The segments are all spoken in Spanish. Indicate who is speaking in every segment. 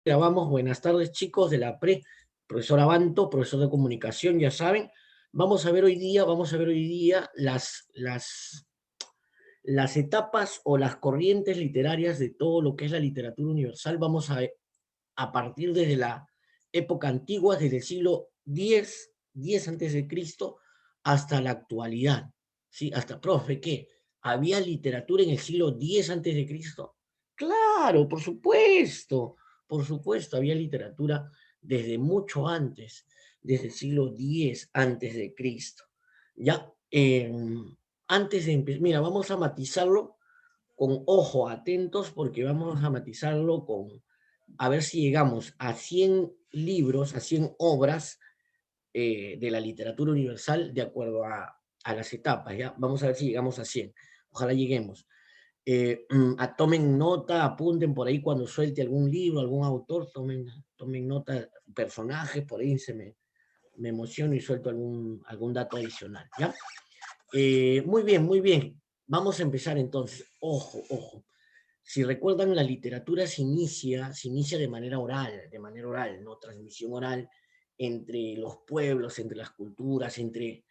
Speaker 1: Grabamos, buenas tardes chicos de la pre, profesor Abanto, profesor de comunicación, ya saben. Vamos a ver hoy día las etapas o las corrientes literarias de todo lo que es la literatura universal. Vamos a partir desde la época antigua, desde el siglo X antes de Cristo, hasta la actualidad. ¿Sí? Hasta, profe, ¿qué? ¿Había literatura en el siglo X antes de Cristo? Claro, por supuesto, había literatura desde mucho antes, desde el siglo X antes de Cristo. Ya, antes de empezar, mira, vamos a matizarlo con ojo, atentos, porque vamos a matizarlo con, a ver si llegamos a 100 libros, a 100 obras de la literatura universal de acuerdo a las etapas, ¿ya? Vamos a ver si llegamos a 100. Ojalá lleguemos. Tomen nota, apunten por ahí cuando suelte algún libro, algún autor, tomen nota, personajes, por ahí me emociono y suelto algún dato adicional, ¿ya? Muy bien, muy bien. Vamos a empezar entonces. Ojo, ojo. Si recuerdan, la literatura se inicia de manera oral, ¿no? Transmisión oral entre los pueblos, entre las culturas, entre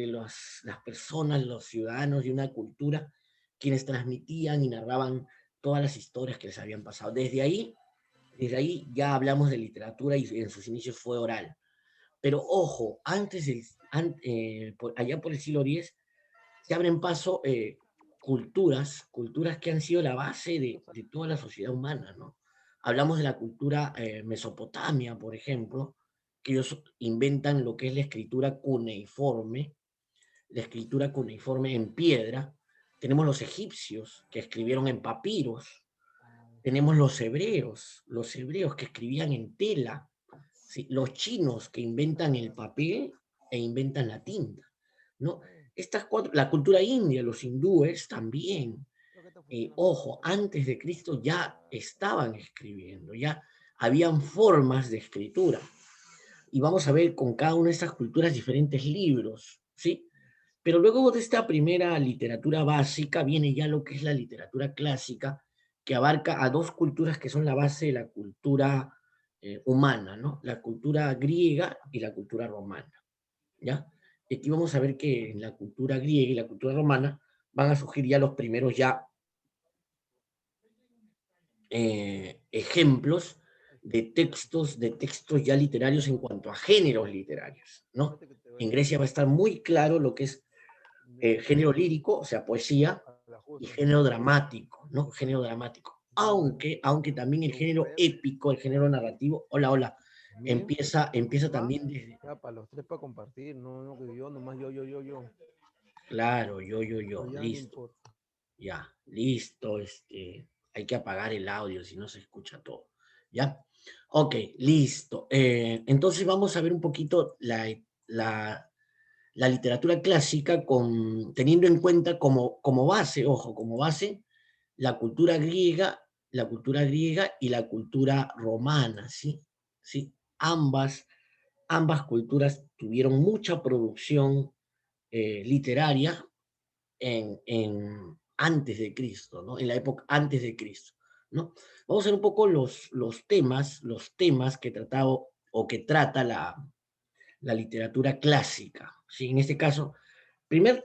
Speaker 1: las personas, los ciudadanos de una cultura, quienes transmitían y narraban todas las historias que les habían pasado. Desde ahí ya hablamos de literatura y en sus inicios fue oral. Pero ojo, allá por el siglo X, se abren paso culturas que han sido la base de toda la sociedad humana, ¿no? Hablamos de la cultura mesopotamia, por ejemplo, que ellos inventan lo que es la escritura cuneiforme en piedra. Tenemos los egipcios que escribieron en papiros. Tenemos los hebreos que escribían en tela. ¿Sí? Los chinos que inventan el papel e inventan la tinta, ¿no? Estas cuatro, la cultura india, los hindúes también, ojo, antes de Cristo ya estaban escribiendo, ya habían formas de escritura. Y vamos a ver con cada una de estas culturas diferentes libros, ¿sí? Pero luego de esta primera literatura básica viene ya lo que es la literatura clásica, que abarca a dos culturas que son la base de la cultura humana, ¿no? La cultura griega y la cultura romana, ¿ya? Y aquí vamos a ver que en la cultura griega y la cultura romana van a surgir ya los primeros ejemplos de textos ya literarios en cuanto a géneros literarios, ¿no? En Grecia va a estar muy claro lo que es género lírico, o sea, poesía, y género dramático, ¿no? Género dramático. Aunque también el género épico, el género narrativo, hola, hola, empieza también desde,
Speaker 2: Para los tres para compartir, no que yo, nomás yo.
Speaker 1: claro, yo,
Speaker 2: Ya no
Speaker 1: listo,
Speaker 2: importa.
Speaker 1: ya, listo, hay que apagar el audio, si no se escucha todo, ¿ya? Ok, listo. Entonces vamos a ver un poquito la literatura clásica teniendo en cuenta como base, ojo, como base, la cultura griega, y la cultura romana, ¿sí? ¿Sí? Ambas culturas tuvieron mucha producción literaria antes de Cristo, ¿no? En la época antes de Cristo, ¿no? Vamos a ver un poco los temas que trataba o que trata la literatura clásica, ¿sí? En este caso, primer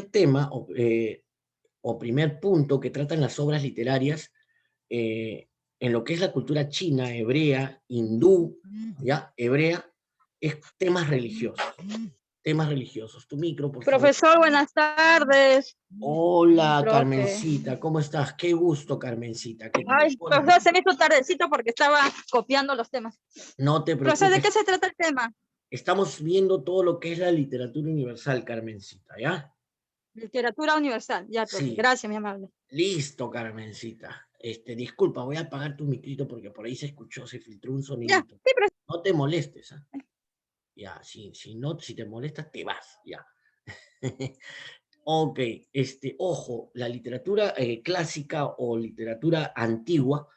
Speaker 1: tema o primer punto que tratan las obras literarias en lo que es la cultura china, hebrea, hindú, ¿ya? Hebrea, es temas religiosos. Tu micro, por favor.
Speaker 3: Profesor, buenas tardes.
Speaker 1: Hola,
Speaker 3: Profe.
Speaker 1: Carmencita, ¿cómo estás? Qué gusto, Carmencita. ¿Qué tal?
Speaker 3: Ay, profesor, se me hizo tardecito porque estaba copiando los temas.
Speaker 1: No te
Speaker 3: Profesor, ¿de
Speaker 1: preocupes,
Speaker 3: qué se trata el tema?
Speaker 1: estamos viendo todo lo que es la literatura universal, Carmencita, ¿ya?
Speaker 3: Literatura universal. Ya, profe.
Speaker 1: Sí,
Speaker 3: Gracias, mi amable.
Speaker 1: listo, Carmencita. Disculpa, voy a apagar tu micrito porque por ahí se filtró un
Speaker 3: Ya,
Speaker 1: sonidito.
Speaker 3: sí, profesor.
Speaker 1: No te molestes, ¿ah? Ya, si te molestas, te vas, ya. Ok, ojo, la literatura clásica o literatura antigua,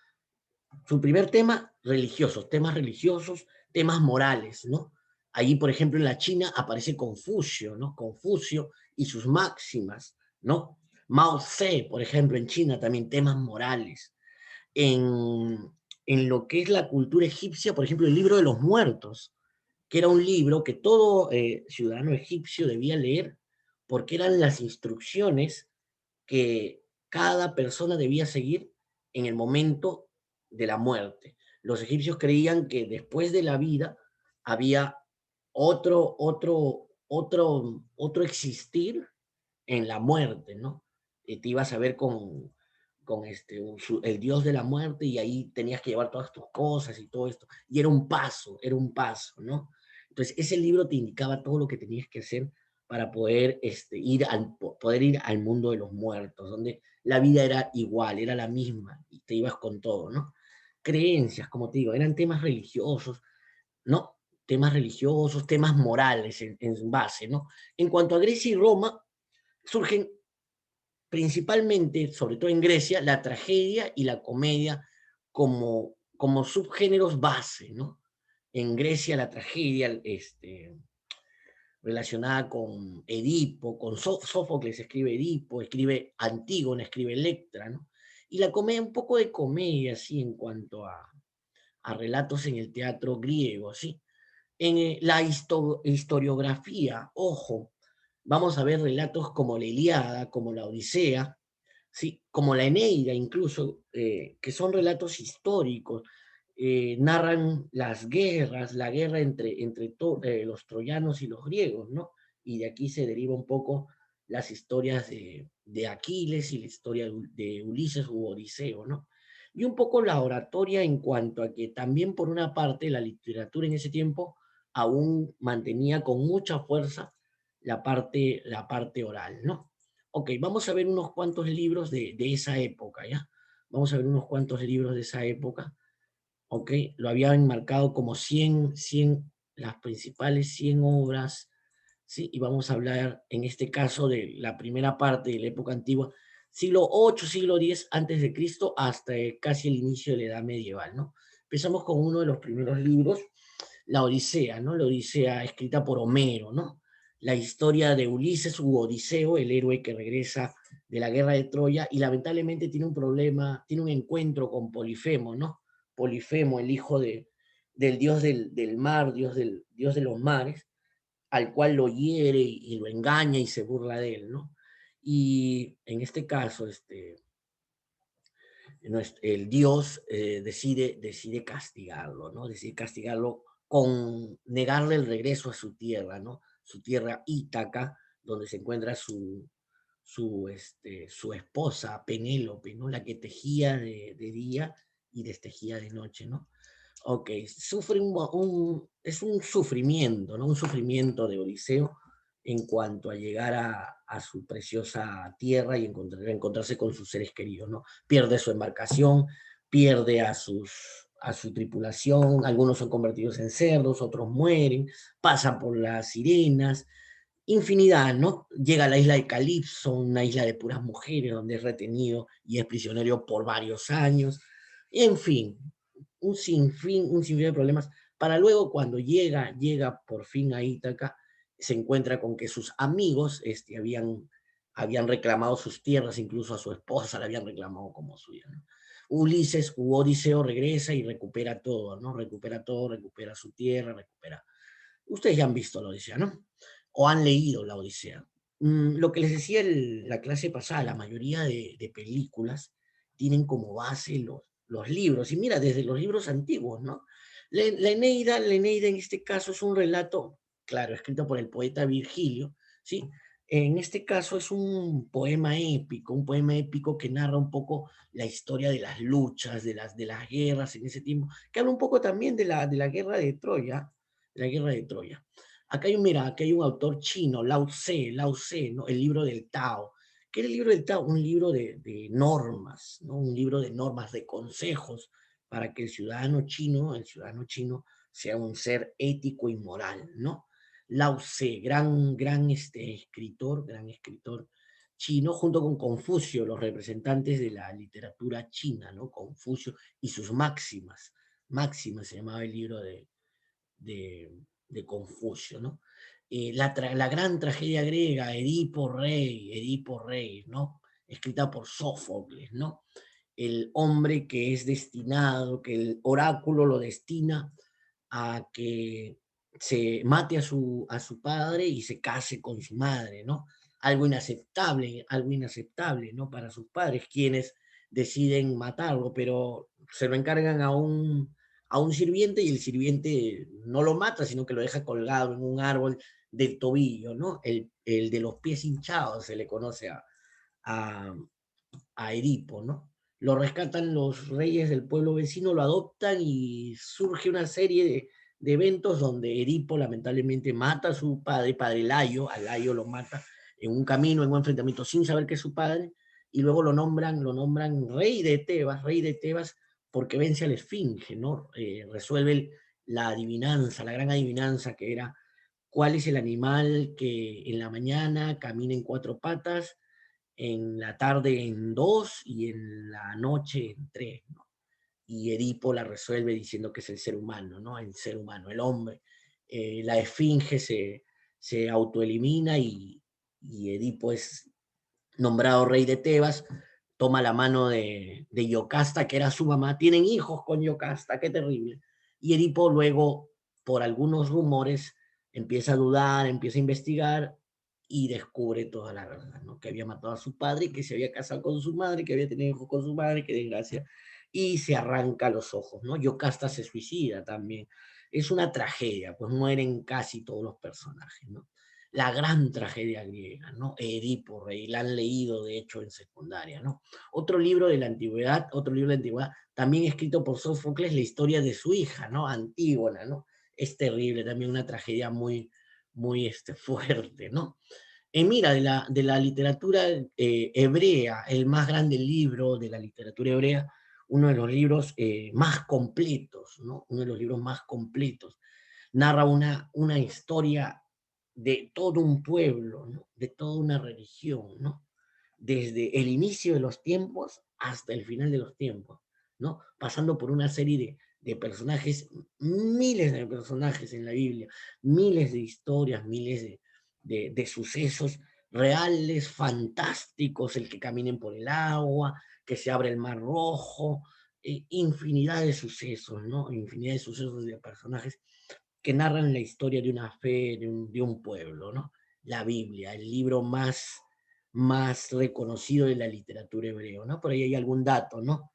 Speaker 1: su primer temas religiosos, temas morales, ¿no? Allí, por ejemplo, en la China aparece Confucio, ¿no? Confucio y sus máximas, ¿no? Mao Tse, por ejemplo, en China también temas morales. En, en lo que es la cultura egipcia, por ejemplo, el libro de los muertos, que era un libro que todo ciudadano egipcio debía leer, porque eran las instrucciones que cada persona debía seguir en el momento de la muerte. Los egipcios creían que después de la vida había otro existir en la muerte, ¿no? Te ibas a ver con el dios de la muerte y ahí tenías que llevar todas tus cosas y todo esto. Y era un paso, ¿no? Entonces ese libro te indicaba todo lo que tenías que hacer para poder, poder ir al mundo de los muertos, donde la vida era igual, era la misma, y te ibas con todo, ¿no? Creencias, como te digo, eran temas religiosos, ¿no? Temas religiosos, temas morales en base, ¿no? En cuanto a Grecia y Roma, surgen principalmente, sobre todo en Grecia, la tragedia y la comedia como subgéneros base, ¿no? En Grecia la tragedia, relacionada con Edipo, con Sófocles escribe Edipo, escribe Antígona, escribe Electra, ¿no? Y la comedia, un poco de comedia, así, en cuanto a relatos en el teatro griego, ¿sí? En la historiografía, ojo, vamos a ver relatos como la Ilíada, como la Odisea, ¿sí? Como la Eneida incluso, que son relatos históricos, narran las guerras, la guerra entre los troyanos y los griegos, ¿no? Y de aquí se deriva un poco las historias de Aquiles y la historia de Ulises u Odiseo, ¿no? Y un poco la oratoria en cuanto a que también por una parte la literatura en ese tiempo aún mantenía con mucha fuerza la parte oral, ¿no? Ok, vamos a ver unos cuantos libros de esa época, ¿ya? Vamos a ver unos cuantos libros de esa época, ¿ok? Lo habían marcado como 100, las principales 100 obras, ¿sí? Y vamos a hablar en este caso de la primera parte de la época antigua, siglo 8, siglo 10 antes de Cristo, hasta casi el inicio de la Edad Medieval, ¿no? Empezamos con uno de los primeros libros, la Odisea, ¿no? La Odisea escrita por Homero, ¿no? La historia de Ulises u Odiseo, el héroe que regresa de la guerra de Troya y lamentablemente tiene un problema, tiene un encuentro con Polifemo, ¿no? Polifemo, el hijo del dios del mar, dios de los mares, al cual lo hiere y lo engaña y se burla de él, ¿no? Y en este caso, el dios decide castigarlo, ¿no? Decide castigarlo con negarle el regreso a su tierra, ¿no? Su tierra Ítaca, donde se encuentra su esposa Penélope, ¿no? La que tejía de día y destejía de noche, ¿no? Ok, sufre es un sufrimiento, ¿no? Un sufrimiento de Odiseo en cuanto a llegar a su preciosa tierra y encontrarse con sus seres queridos, ¿no? Pierde su embarcación, pierde a su tripulación, algunos son convertidos en cerdos, otros mueren, pasa por las sirenas, infinidad, ¿no? Llega a la isla de Calipso, una isla de puras mujeres, donde es retenido y es prisionero por varios años, en fin, un sinfín de problemas, para luego cuando llega por fin a Ítaca, se encuentra con que sus amigos habían reclamado sus tierras, incluso a su esposa la habían reclamado como suya, ¿no? Ulises u Odiseo regresa y recupera todo, ¿no? Recupera todo, recupera su tierra, recupera. Ustedes ya han visto la Odisea, ¿no? O han leído la Odisea. Lo que les decía la clase pasada, la mayoría de películas tienen como base los libros. Y mira, desde los libros antiguos, ¿no? La Eneida en este caso es un relato, claro, escrito por el poeta Virgilio, ¿sí? En este caso es un poema épico que narra un poco la historia de las luchas, de las guerras en ese tiempo, que habla un poco también de la guerra de Troya, la guerra de Troya. Mira, aquí hay un autor chino, Lao Tse, ¿no? El libro del Tao. ¿Qué es el libro del Tao? Un libro de normas, ¿no? Un libro de normas, de consejos, para que el ciudadano chino sea un ser ético y moral, ¿no? Lao Tse, gran escritor chino, junto con Confucio, los representantes de la literatura china, ¿no? Confucio y sus máximas. Máximas se llamaba el libro de Confucio, ¿no? La gran tragedia griega, Edipo Rey, ¿no? Escrita por Sófocles, ¿no? el hombre que es destinado, que el oráculo lo destina a que se mate a su padre y se case con su madre, ¿no? Algo inaceptable, ¿no? Para sus padres, quienes deciden matarlo, pero se lo encargan a un sirviente y el sirviente no lo mata, sino que lo deja colgado en un árbol del tobillo, ¿no? El de los pies hinchados se le conoce a, a Edipo, ¿no? Lo rescatan los reyes del pueblo vecino, lo adoptan y surge una serie de eventos donde Edipo lamentablemente mata a su padre, padre Layo, a Layo lo mata en un camino, en un enfrentamiento sin saber que es su padre, y luego lo nombran rey de Tebas, porque vence a la Esfinge, ¿no? Resuelve la adivinanza, la gran adivinanza que era cuál es el animal que en la mañana camina en cuatro patas, en la tarde en dos y en la noche en tres, ¿no? Y Edipo la resuelve diciendo que es el ser humano, ¿no? El ser humano, el hombre. La esfinge se autoelimina y Edipo es nombrado rey de Tebas, toma la mano de Yocasta, que era su mamá, tienen hijos con Yocasta, qué terrible. Y Edipo luego, por algunos rumores, empieza a dudar, empieza a investigar y descubre toda la verdad, ¿no? Que había matado a su padre, que se había casado con su madre, que había tenido hijos con su madre, qué desgracia, y se arranca los ojos, ¿no? Yocasta se suicida también. Es una tragedia, pues mueren casi todos los personajes, ¿no? La gran tragedia griega, ¿no? Edipo Rey, la han leído de hecho en secundaria, ¿no? Otro libro de la antigüedad, también escrito por Sófocles, la historia de su hija, ¿no? Antígona, ¿no? Es terrible, también una tragedia muy fuerte, ¿no? Mira, de la literatura hebrea, el más grande libro de la literatura hebrea, uno de los libros más completos, ¿no? Uno de los libros más completos. Narra una historia de todo un pueblo, ¿no? De toda una religión, ¿no? Desde el inicio de los tiempos hasta el final de los tiempos, ¿no? Pasando por una serie de personajes, miles de personajes en la Biblia, miles de historias, miles de sucesos reales, fantásticos, el que caminen por el agua, que se abre el mar rojo, infinidad de sucesos, ¿no? Infinidad de sucesos de personajes que narran la historia de una fe, de un pueblo, ¿no? La Biblia, el libro más reconocido de la literatura hebrea, ¿no? Por ahí hay algún dato, ¿no?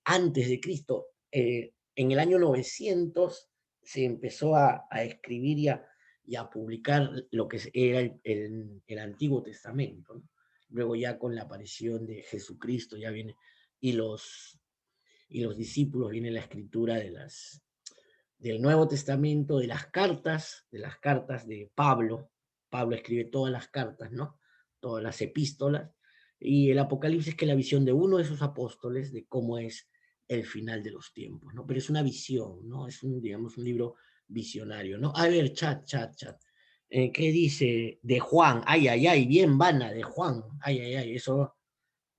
Speaker 1: Antes de Cristo, en el año 900 se empezó a escribir y a publicar lo que era el Antiguo Testamento, ¿no? Luego ya con la aparición de Jesucristo ya viene, y y los discípulos viene la escritura del Nuevo Testamento, de las cartas de Pablo. Pablo escribe todas las cartas, ¿no? Todas las epístolas. Y el Apocalipsis, que es la visión de uno de sus apóstoles de cómo es el final de los tiempos, ¿no? Pero es una visión, ¿no? Es un, digamos, un libro visionario, ¿no? A ver, chat. ¿Qué dice de Juan? Ay, ay, ay, bien, Vana, de Juan. Ay, ay, ay, eso,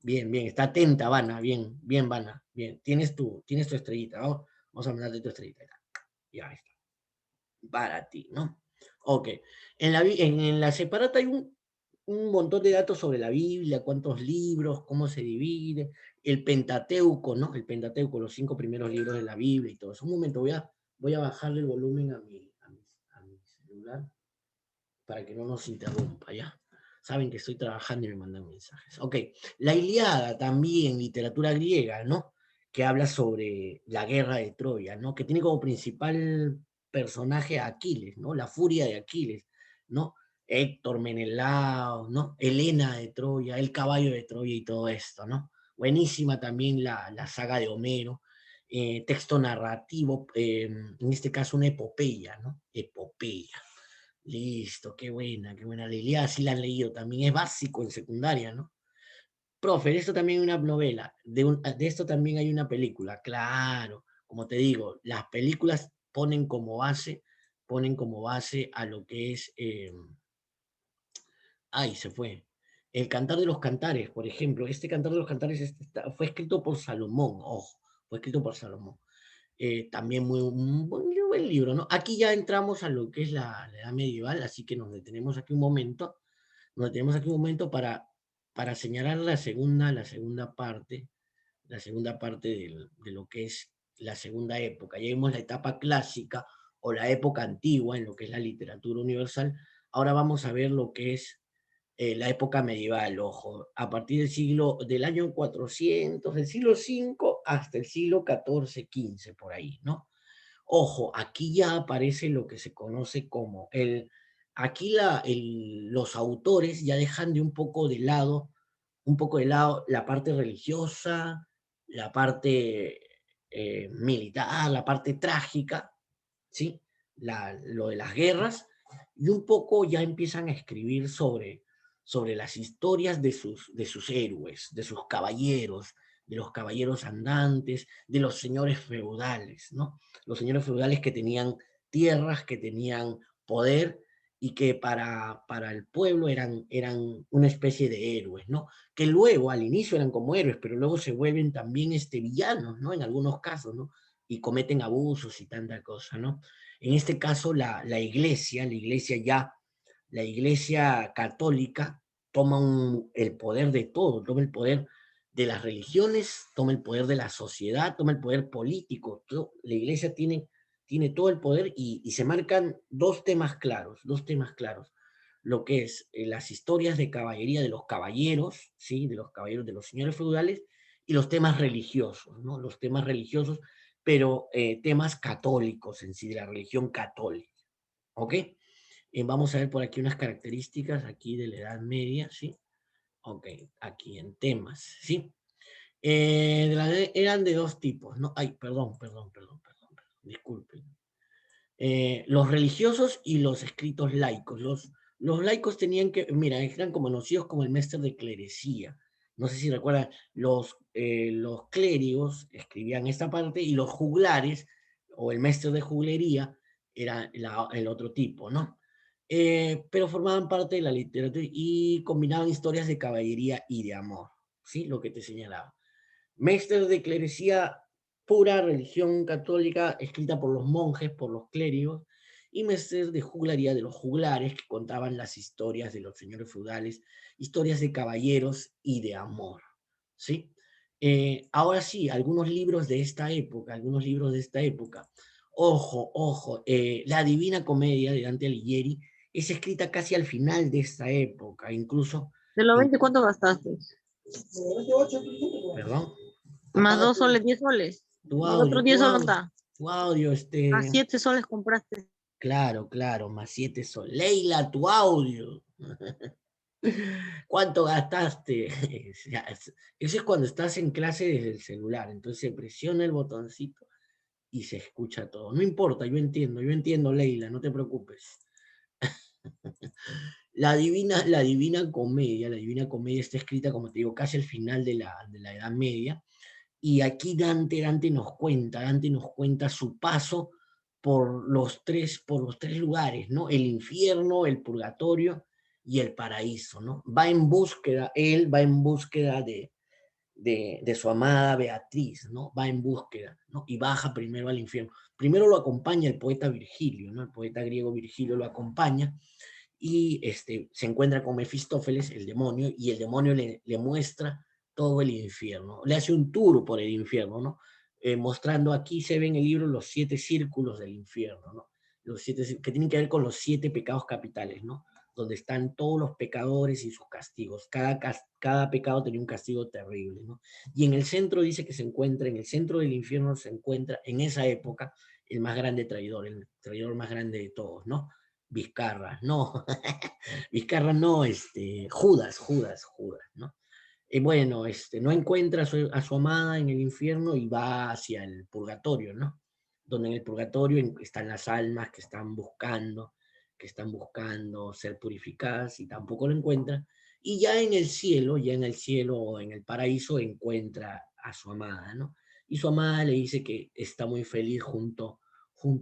Speaker 1: bien, está atenta, Vana, bien, Vana, bien. Tienes tu estrellita, ¿no? Vamos a mandarte tu estrellita. Ya está. Para ti, ¿no? Ok. En la separata hay un montón de datos sobre la Biblia, cuántos libros, cómo se divide, el Pentateuco, ¿no? El Pentateuco, los 5 primeros libros de la Biblia y todo eso. Un momento, voy a bajarle el volumen a mi celular para que no nos interrumpa, ¿ya? Saben que estoy trabajando y me mandan mensajes. Ok, la Ilíada también, literatura griega, ¿no? Que habla sobre la guerra de Troya, ¿no? Que tiene como principal personaje a Aquiles, ¿no? La furia de Aquiles, ¿no? Héctor, Menelao, ¿no? Helena de Troya, el caballo de Troya y todo esto, ¿no? Buenísima también la saga de Homero, texto narrativo, en este caso una epopeya, ¿no? Epopeya. Listo, qué buena. La Ilíada sí la han leído, también es básico en secundaria, ¿no? Profe, de esto también hay una novela, de esto también hay una película, claro, como te digo, las películas ponen como base a lo que es, ay, se fue, el Cantar de los Cantares, por ejemplo, este Cantar de los Cantares fue escrito por Salomón, ojo, fue escrito por Salomón. También un buen libro, ¿no? Aquí ya entramos a lo que es la edad medieval, así que nos detenemos aquí un momento para señalar la segunda parte la segunda parte de lo que es la segunda época. Ya vimos la etapa clásica o la época antigua en lo que es la literatura universal. Ahora vamos a ver lo que es la época medieval, ojo, a partir del año 400, del siglo V hasta el siglo XIV, XV, por ahí, ¿no? Ojo, aquí ya aparece lo que se conoce como aquí los autores ya dejan de un poco de lado la parte religiosa, la parte militar, la parte trágica, ¿sí? Lo de las guerras, y un poco ya empiezan a escribir sobre las historias de sus héroes, de sus caballeros, de los caballeros andantes, de los señores feudales, ¿no? Los señores feudales que tenían tierras, que tenían poder y que para el pueblo eran una especie de héroes, ¿no? Que luego al inicio eran como héroes, pero luego se vuelven también villanos, ¿no? En algunos casos, ¿no? Y cometen abusos y tanta cosa, ¿no? En este caso la iglesia ya, la iglesia católica toma el poder de todo, toma el poder de las religiones, toma el poder de la sociedad, toma el poder político. La iglesia tiene todo el poder y se marcan dos temas claros. Lo que es las historias de caballería de los caballeros, ¿sí? De los caballeros, de los señores feudales, y los temas religiosos, ¿no? Los temas religiosos, pero temas católicos en sí, de la religión católica. ¿Ok? Vamos a ver por aquí unas características aquí de la Edad Media, ¿sí? Ok, aquí en temas, ¿sí? Eran de dos tipos, ¿no? Ay, perdón, disculpen. Los religiosos y los escritos laicos. Los laicos tenían que, mira, eran conocidos como el mestre de clerecía. No sé si recuerdan, los clérigos escribían esta parte y los juglares, o el mestre de juglería, era el otro tipo, ¿no? Pero formaban parte de la literatura y combinaban historias de caballería y de amor, ¿sí? Lo que te señalaba. Mestre de clerecía pura, religión católica, escrita por los monjes, por los clérigos, y mestres de juglaría, de los juglares, que contaban las historias de los señores feudales, historias de caballeros y de amor, ¿sí? Ahora sí, algunos libros de esta época, ojo, La Divina Comedia de Dante Alighieri es escrita casi al final de esta época, incluso,
Speaker 3: De los 20, ¿cuánto gastaste?
Speaker 1: perdón,
Speaker 3: Más
Speaker 1: apaga
Speaker 3: 2 soles, 10 soles.
Speaker 1: tu
Speaker 3: El otro
Speaker 1: audio,
Speaker 3: 10 soles da.
Speaker 1: tu audio,
Speaker 3: A 7 soles compraste.
Speaker 1: claro, más 7 son. Leila, tu audio. ¿Cuánto gastaste? Eso es cuando estás en clase desde el celular, entonces se presiona el botoncito y se escucha todo. No importa, yo entiendo, Leila, no te preocupes. La Divina Comedia está escrita, como te digo, casi al final de la Edad Media. Y aquí Dante nos cuenta su paso por los tres lugares, ¿no? El infierno, el purgatorio y el paraíso, ¿no? Él va en búsqueda de su amada Beatriz, ¿no? Va en búsqueda, ¿no? Y baja primero al infierno. Primero lo acompaña el poeta Virgilio, ¿no? El poeta griego Virgilio lo acompaña y se encuentra con Mefistófeles, el demonio, y el demonio le muestra todo el infierno, le hace un tour por el infierno, ¿no? Mostrando, aquí se ve en el libro los 7 círculos del infierno, ¿no? Que tienen que ver con los 7 pecados capitales, ¿no? Donde están todos los pecadores y sus castigos. Cada pecado tenía un castigo terrible, ¿no? Y en el centro dice que en el centro del infierno se encuentra, en esa época, el más grande traidor, el traidor más grande de todos, ¿no? Vizcarra, no, Vizcarra no, Judas, ¿no? Y bueno, no encuentra a su amada en el infierno y va hacia el purgatorio, ¿no? Donde en el purgatorio están las almas que están buscando ser purificadas y tampoco lo encuentra. Y ya en el cielo o en el paraíso encuentra a su amada, ¿no? Y su amada le dice que está muy feliz junto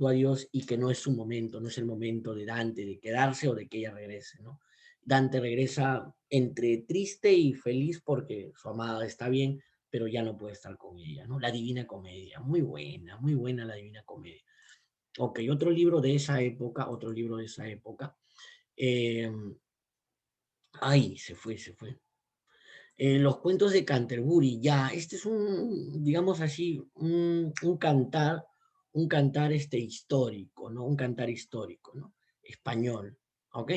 Speaker 1: a Dios y que no es su momento, no es el momento de Dante de quedarse o de que ella regrese, ¿no? Dante regresa entre triste y feliz porque su amada está bien, pero ya no puede estar con ella, ¿no? La Divina Comedia, muy buena la Divina Comedia. Ok, otro libro de esa época. Ay, se fue. Los cuentos de Canterbury, ya, este es un, digamos así, un cantar histórico, ¿no? Un cantar histórico, ¿no? Español, ¿ok?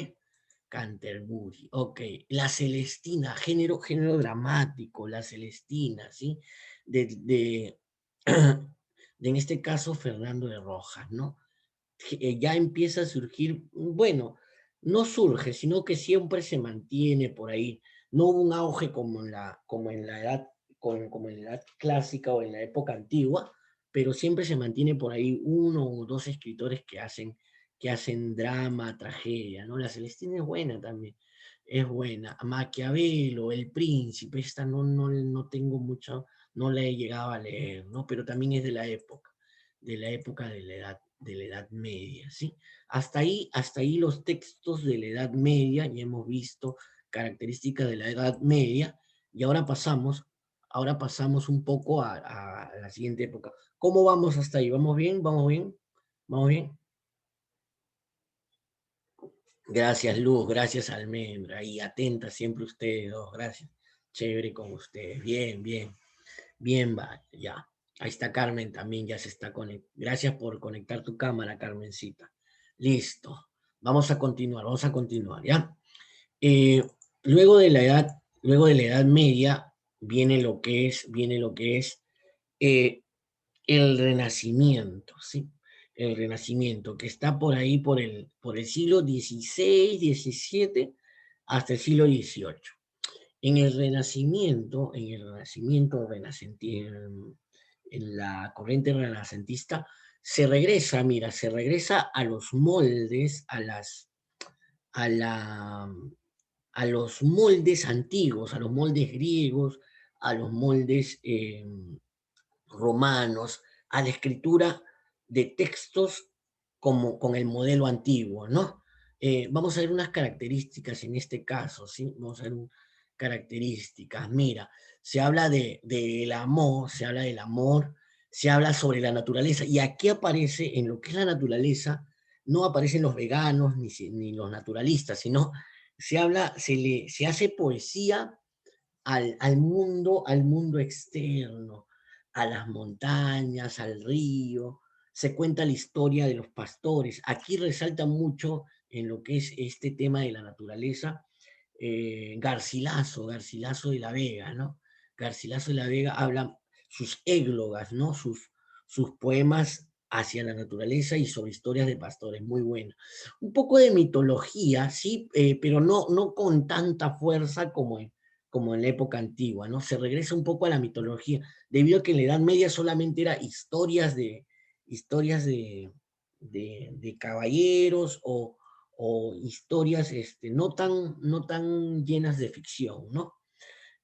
Speaker 1: Canterbury, ok. La Celestina, género dramático, la Celestina, ¿sí? De, de en este caso Fernando de Rojas, ¿no? Ya empieza a surgir, bueno, no surge, sino que siempre se mantiene por ahí. No hubo un auge como en la edad, como en la edad clásica o en la época antigua, pero siempre se mantiene por ahí uno o dos escritores que hacen drama, tragedia, ¿no? La Celestina es buena también, es buena. Maquiavelo, El Príncipe, esta no tengo mucho, no la he llegado a leer, ¿no? Pero también es de la época de la Edad Media, ¿sí? Hasta ahí los textos de la Edad Media, ya hemos visto características de la Edad Media, y ahora pasamos un poco a la siguiente época. ¿Cómo vamos hasta ahí? ¿Vamos bien? ¿Vamos bien? ¿Vamos bien? Gracias, Luz, gracias, Almendra, y atenta siempre ustedes dos, gracias. Chévere con ustedes, bien, bien. Bien, va, ya. Ahí está Carmen también, ya se está conectando. Gracias por conectar tu cámara, Carmencita. Listo. Vamos a continuar, ¿ya? Eh, luego de la edad media, viene lo que es eh, el Renacimiento, ¿sí? El Renacimiento, que está por ahí por el siglo XVI, XVII, hasta el siglo XVIII. En el Renacimiento en la corriente renacentista, se regresa a los moldes, a, la, a los moldes antiguos, a los moldes griegos, a los moldes romanos, a la escritura de textos como con el modelo antiguo, ¿no? Vamos a ver unas características en este caso, ¿sí? Vamos a ver características. Mira, del amor, se habla del amor, se habla sobre la naturaleza, y aquí aparece, en lo que es la naturaleza, no aparecen los veganos ni los naturalistas, sino se hace poesía al mundo externo, a las montañas, al río, se cuenta la historia de los pastores. Aquí resalta mucho en lo que es este tema de la naturaleza, Garcilaso de la Vega, ¿no? Garcilaso de la Vega habla sus églogas, ¿no? Sus poemas hacia la naturaleza y sobre historias de pastores, muy bueno. Un poco de mitología, sí, pero no con tanta fuerza como en la época antigua, ¿no? Se regresa un poco a la mitología, debido a que en la Edad Media solamente era historias de caballeros o historias no tan llenas de ficción, ¿no?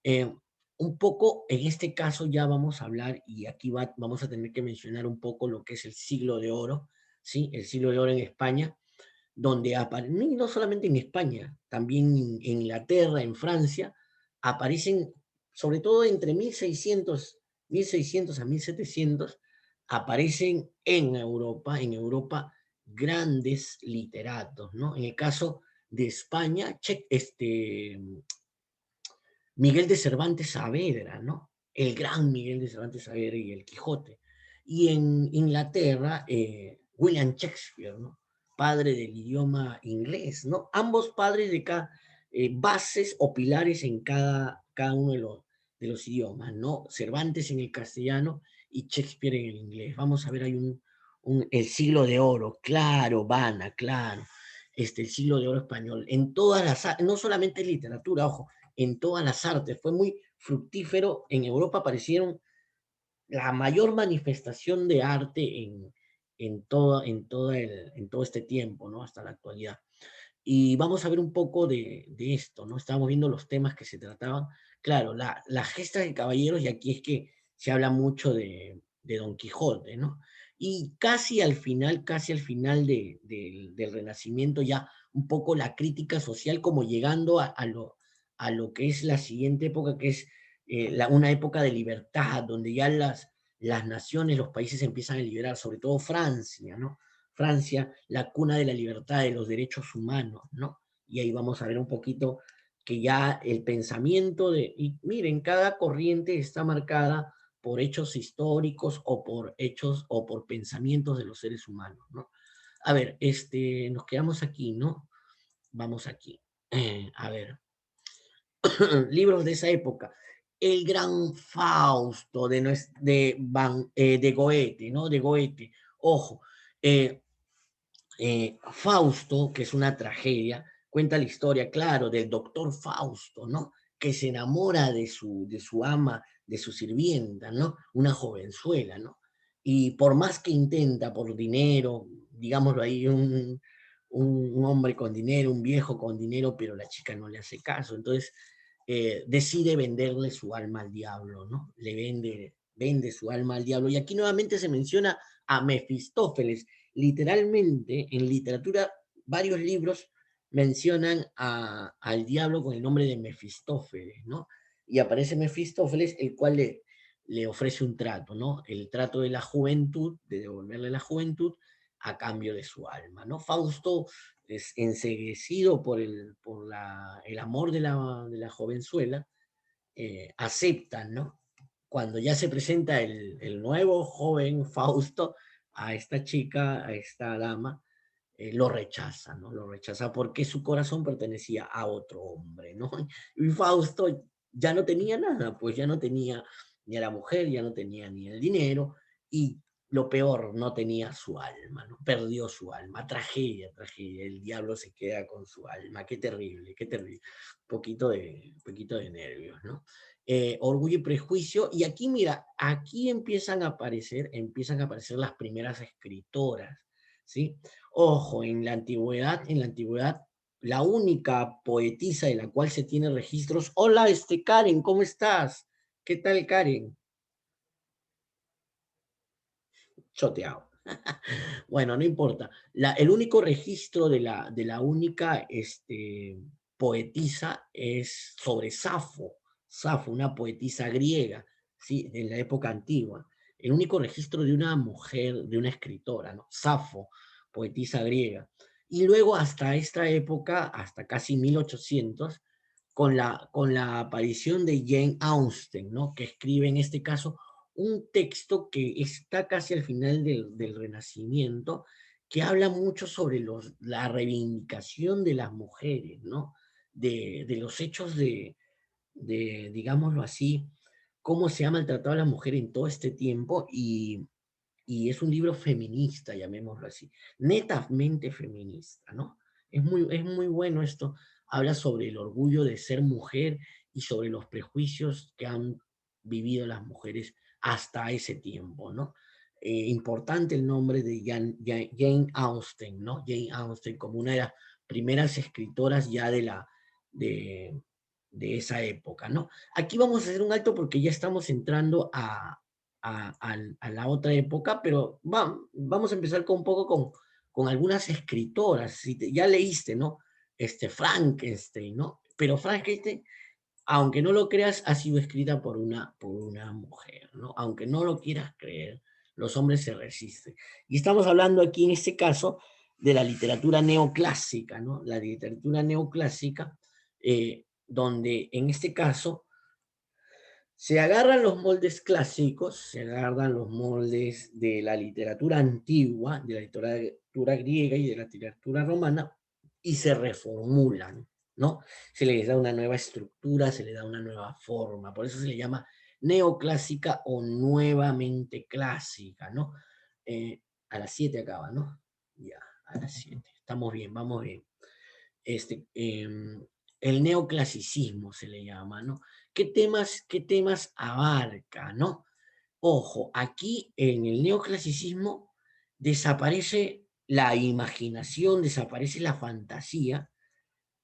Speaker 1: Eh, un poco, en este caso ya vamos a hablar, y aquí vamos a tener que mencionar un poco lo que es el siglo de oro, ¿sí? El siglo de oro en España, donde aparecen, y no solamente en España, también en Inglaterra, en Francia, aparecen, sobre todo entre 1600 a 1700, aparecen en Europa grandes literatos, ¿no? En el caso de España, Miguel de Cervantes Saavedra, ¿no? El gran Miguel de Cervantes Saavedra y el Quijote. Y en Inglaterra, William Shakespeare, ¿no? Padre del idioma inglés, ¿no? Ambos padres de bases o pilares en cada uno de los idiomas, ¿no? Cervantes en el castellano y Shakespeare en el inglés. Vamos a ver, hay el siglo de oro, claro, Vana, claro, el siglo de oro español, en todas no solamente en literatura, ojo, en todas las artes, fue muy fructífero. En Europa aparecieron la mayor manifestación de arte en todo este tiempo, ¿no? Hasta la actualidad. Y vamos a ver un poco de esto, ¿no? Estábamos viendo los temas que se trataban. Claro, la gesta de caballeros, y aquí es que se habla mucho de Don Quijote, ¿no? Y casi al final del Renacimiento, ya un poco la crítica social, como llegando a lo que es la siguiente época, que es una época de libertad, donde ya las naciones, los países empiezan a liberar, sobre todo Francia, ¿no? Francia, la cuna de la libertad, de los derechos humanos, ¿no? Y ahí vamos a ver un poquito que ya el pensamiento y miren, cada corriente está marcada por hechos históricos o por hechos o por pensamientos de los seres humanos, ¿no? A ver, nos quedamos aquí, ¿no? Vamos aquí. A ver, libros de esa época. El gran Fausto de Goethe, ¿no? De Goethe. Ojo, eh, Fausto, que es una tragedia, cuenta la historia, claro, del doctor Fausto, ¿no? Que se enamora de su ama, de su sirvienta, ¿no? Una jovenzuela, ¿no? Y por más que intenta, por dinero, digámoslo ahí, un hombre con dinero, un viejo con dinero, pero la chica no le hace caso. Entonces decide venderle su alma al diablo, ¿no? Vende su alma al diablo. Y aquí nuevamente se menciona a Mefistófeles. Literalmente, en literatura, varios libros mencionan al diablo con el nombre de Mefistófeles, ¿no? Y aparece Mefistófeles, el cual le ofrece un trato, ¿no? El trato de la juventud, de devolverle la juventud a cambio de su alma, ¿no? Fausto es enceguecido el amor de la jovenzuela, aceptan, ¿no? Cuando ya se presenta el nuevo joven Fausto a esta chica, a esta dama, lo rechaza, ¿no? Lo rechaza porque su corazón pertenecía a otro hombre, ¿no? Y Fausto ya no tenía nada, pues ya no tenía ni a la mujer, ya no tenía ni el dinero, y lo peor, no tenía su alma, ¿no? Perdió su alma. Tragedia, tragedia. El diablo se queda con su alma. Qué terrible, qué terrible. Poquito de nervios, ¿no? Orgullo y Prejuicio. Y aquí, mira, aquí empiezan a aparecer las primeras escritoras, ¿sí? Ojo, en la antigüedad, la única poetisa de la cual se tiene registros. Hola, Karen, ¿cómo estás? ¿Qué tal, Karen? Choteado. Bueno, no importa. El único registro de la única poetisa es sobre Safo. Safo, una poetisa griega, ¿sí? En la época antigua. El único registro de una mujer, de una escritora, ¿no? Safo, poetisa griega. Y luego hasta esta época, hasta casi 1800, con la aparición de Jane Austen, ¿no? Que escribe en este caso un texto que está casi al final del Renacimiento, que habla mucho sobre la reivindicación de las mujeres, ¿no? De los hechos digámoslo así, cómo se ha maltratado a la mujer en todo este tiempo, y es un libro feminista, llamémoslo así, netamente feminista, ¿no? Es muy bueno esto. Habla sobre el orgullo de ser mujer y sobre los prejuicios que han vivido las mujeres hasta ese tiempo, ¿no? Importante el nombre de Jane Austen, ¿no? Jane Austen como una de las primeras escritoras ya de, de esa época, ¿no? Aquí vamos a hacer un alto porque ya estamos entrando a la otra época, pero vamos a empezar con un poco con algunas escritoras. Si ya leíste, ¿no? Frankenstein, ¿no? Pero Frankenstein, aunque no lo creas, ha sido escrita por una mujer, ¿no? Aunque no lo quieras creer, los hombres se resisten. Y estamos hablando aquí, en este caso, de la literatura neoclásica, ¿no? La literatura neoclásica, donde en este caso se agarran los moldes clásicos, se agarran los moldes de la literatura antigua, de la literatura griega y de la literatura romana, y se reformulan, ¿no? Se les da una nueva estructura, se le da una nueva forma, por eso se le llama neoclásica o nuevamente clásica, ¿no? A las 7 acaba, ¿no? Ya, a las 7. Estamos bien, vamos bien. El neoclasicismo se le llama, ¿no? Qué temas abarca, ¿no? Ojo, aquí en el neoclasicismo desaparece la imaginación, desaparece la fantasía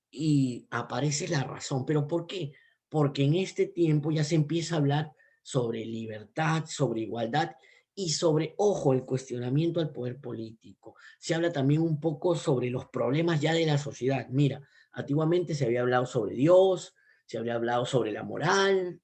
Speaker 1: y aparece la razón. ¿Pero por qué? Porque en este tiempo ya se empieza a hablar sobre libertad, sobre igualdad y sobre, ojo, el cuestionamiento al poder político. Se habla también un poco sobre los problemas ya de la sociedad. Mira, antiguamente se había hablado sobre Dios, se había hablado sobre la moral,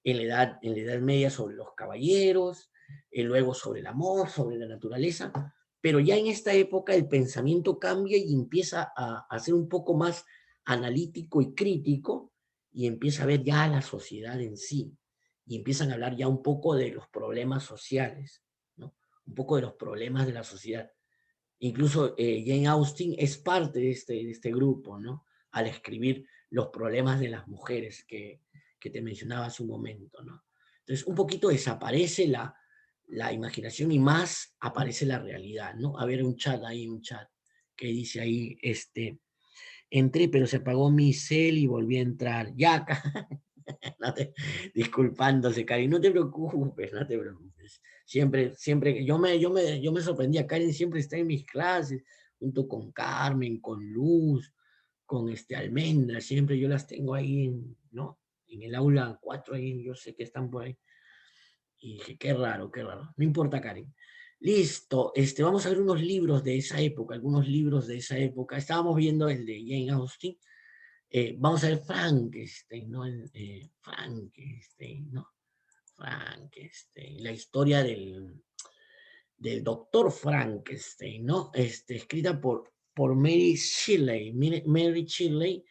Speaker 1: en la edad Media sobre los caballeros, y luego sobre el amor, sobre la naturaleza, pero ya en esta época el pensamiento cambia y empieza a ser un poco más analítico y crítico, y empieza a ver ya la sociedad en sí, y empiezan a hablar ya un poco de los problemas sociales, ¿no? Un poco de los problemas de la sociedad. Incluso Jane Austen es parte de este grupo, ¿no? Al escribir los problemas de las mujeres que te mencionaba hace un momento, ¿no? Entonces, un poquito desaparece la imaginación y más aparece la realidad, ¿no? A ver, un chat ahí, un chat que dice ahí, entré, pero se apagó mi cel y volví a entrar. Ya, no disculpándose, Karen, no te preocupes, no te preocupes. Siempre, yo me sorprendía, Karen siempre está en mis clases, junto con Carmen, con Luz, con Almendra, siempre yo las tengo ahí, ¿no? En el aula 4 ahí, yo sé que están por ahí. Y dije, qué raro, qué raro. No importa, Karen. Listo, vamos a ver unos libros de esa época, algunos libros de esa época. Estábamos viendo el de Jane Austen. Vamos a ver Frankenstein, ¿no? Frankenstein, ¿no? Frankenstein, la historia del doctor Frankenstein, ¿no? Escrita por Mary Shelley. Mary Shelley,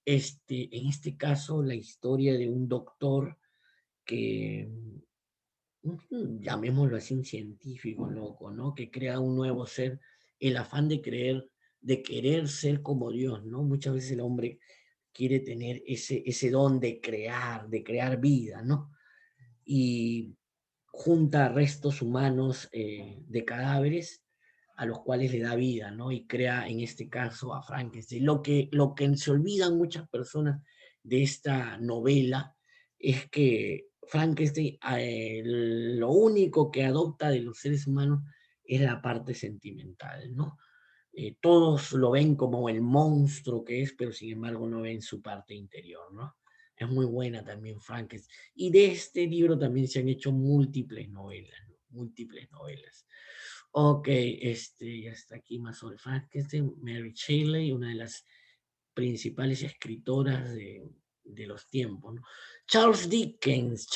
Speaker 1: en este caso, la historia de un doctor que, llamémoslo así, un científico loco, ¿no? Que crea un nuevo ser, el afán de querer ser como Dios, ¿no? Muchas veces el hombre quiere tener ese don de crear vida, ¿no? Y junta restos humanos de cadáveres a los cuales le da vida, ¿no? Y crea en este caso a Frankenstein. Lo que se olvidan muchas personas de esta novela es que Frankenstein lo único que adopta de los seres humanos es la parte sentimental, ¿no? Todos lo ven como el monstruo que es, pero sin embargo no ven su parte interior, ¿no? Es muy buena también Frankenstein. Y de este libro también se han hecho múltiples novelas, ¿no? Múltiples novelas. Ok, ya está aquí más sobre Frankenstein. Mary Shelley, una de las principales escritoras de los tiempos, ¿no? Charles Dickens,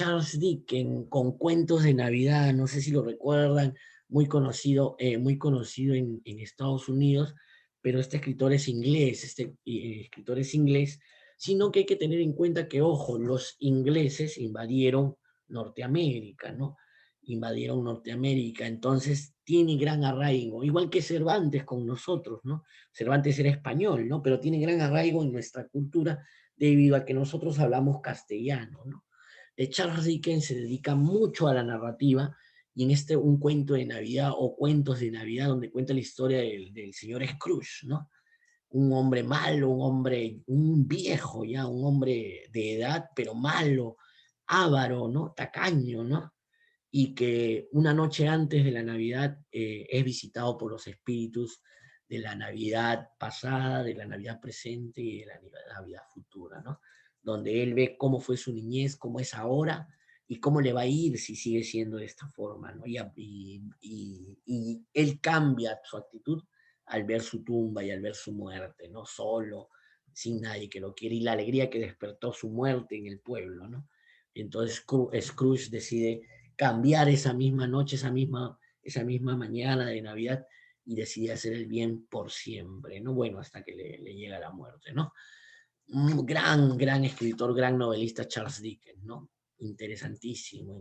Speaker 1: con cuentos de Navidad, no sé si lo recuerdan, muy conocido en Estados Unidos, pero este escritor es inglés, escritor es inglés, sino que hay que tener en cuenta que, ojo, los ingleses invadieron Norteamérica, ¿no? Invadieron Norteamérica, entonces tiene gran arraigo, igual que Cervantes con nosotros, ¿no? Cervantes era español, ¿no? Pero tiene gran arraigo en nuestra cultura debido a que nosotros hablamos castellano, ¿no? Charles Dickens se dedica mucho a la narrativa y en un cuento de Navidad o cuentos de Navidad donde cuenta la historia del señor Scrooge, ¿no? Un hombre malo, un viejo ya, un hombre de edad, pero malo, avaro, ¿no? Tacaño, ¿no? Y que una noche antes de la Navidad es visitado por los espíritus de la Navidad pasada, de la Navidad presente y de la Navidad futura, ¿no? Donde él ve cómo fue su niñez, cómo es ahora y cómo le va a ir si sigue siendo de esta forma, ¿no? Y él cambia su actitud al ver su tumba y al ver su muerte, ¿no? Solo, sin nadie que lo quiere, y la alegría que despertó su muerte en el pueblo, ¿no? Entonces Scrooge decide cambiar esa misma noche, esa misma mañana de Navidad y decide hacer el bien por siempre, ¿no? Bueno, hasta que le llega la muerte, ¿no? Un gran escritor, gran novelista Charles Dickens, ¿no? Interesantísimo,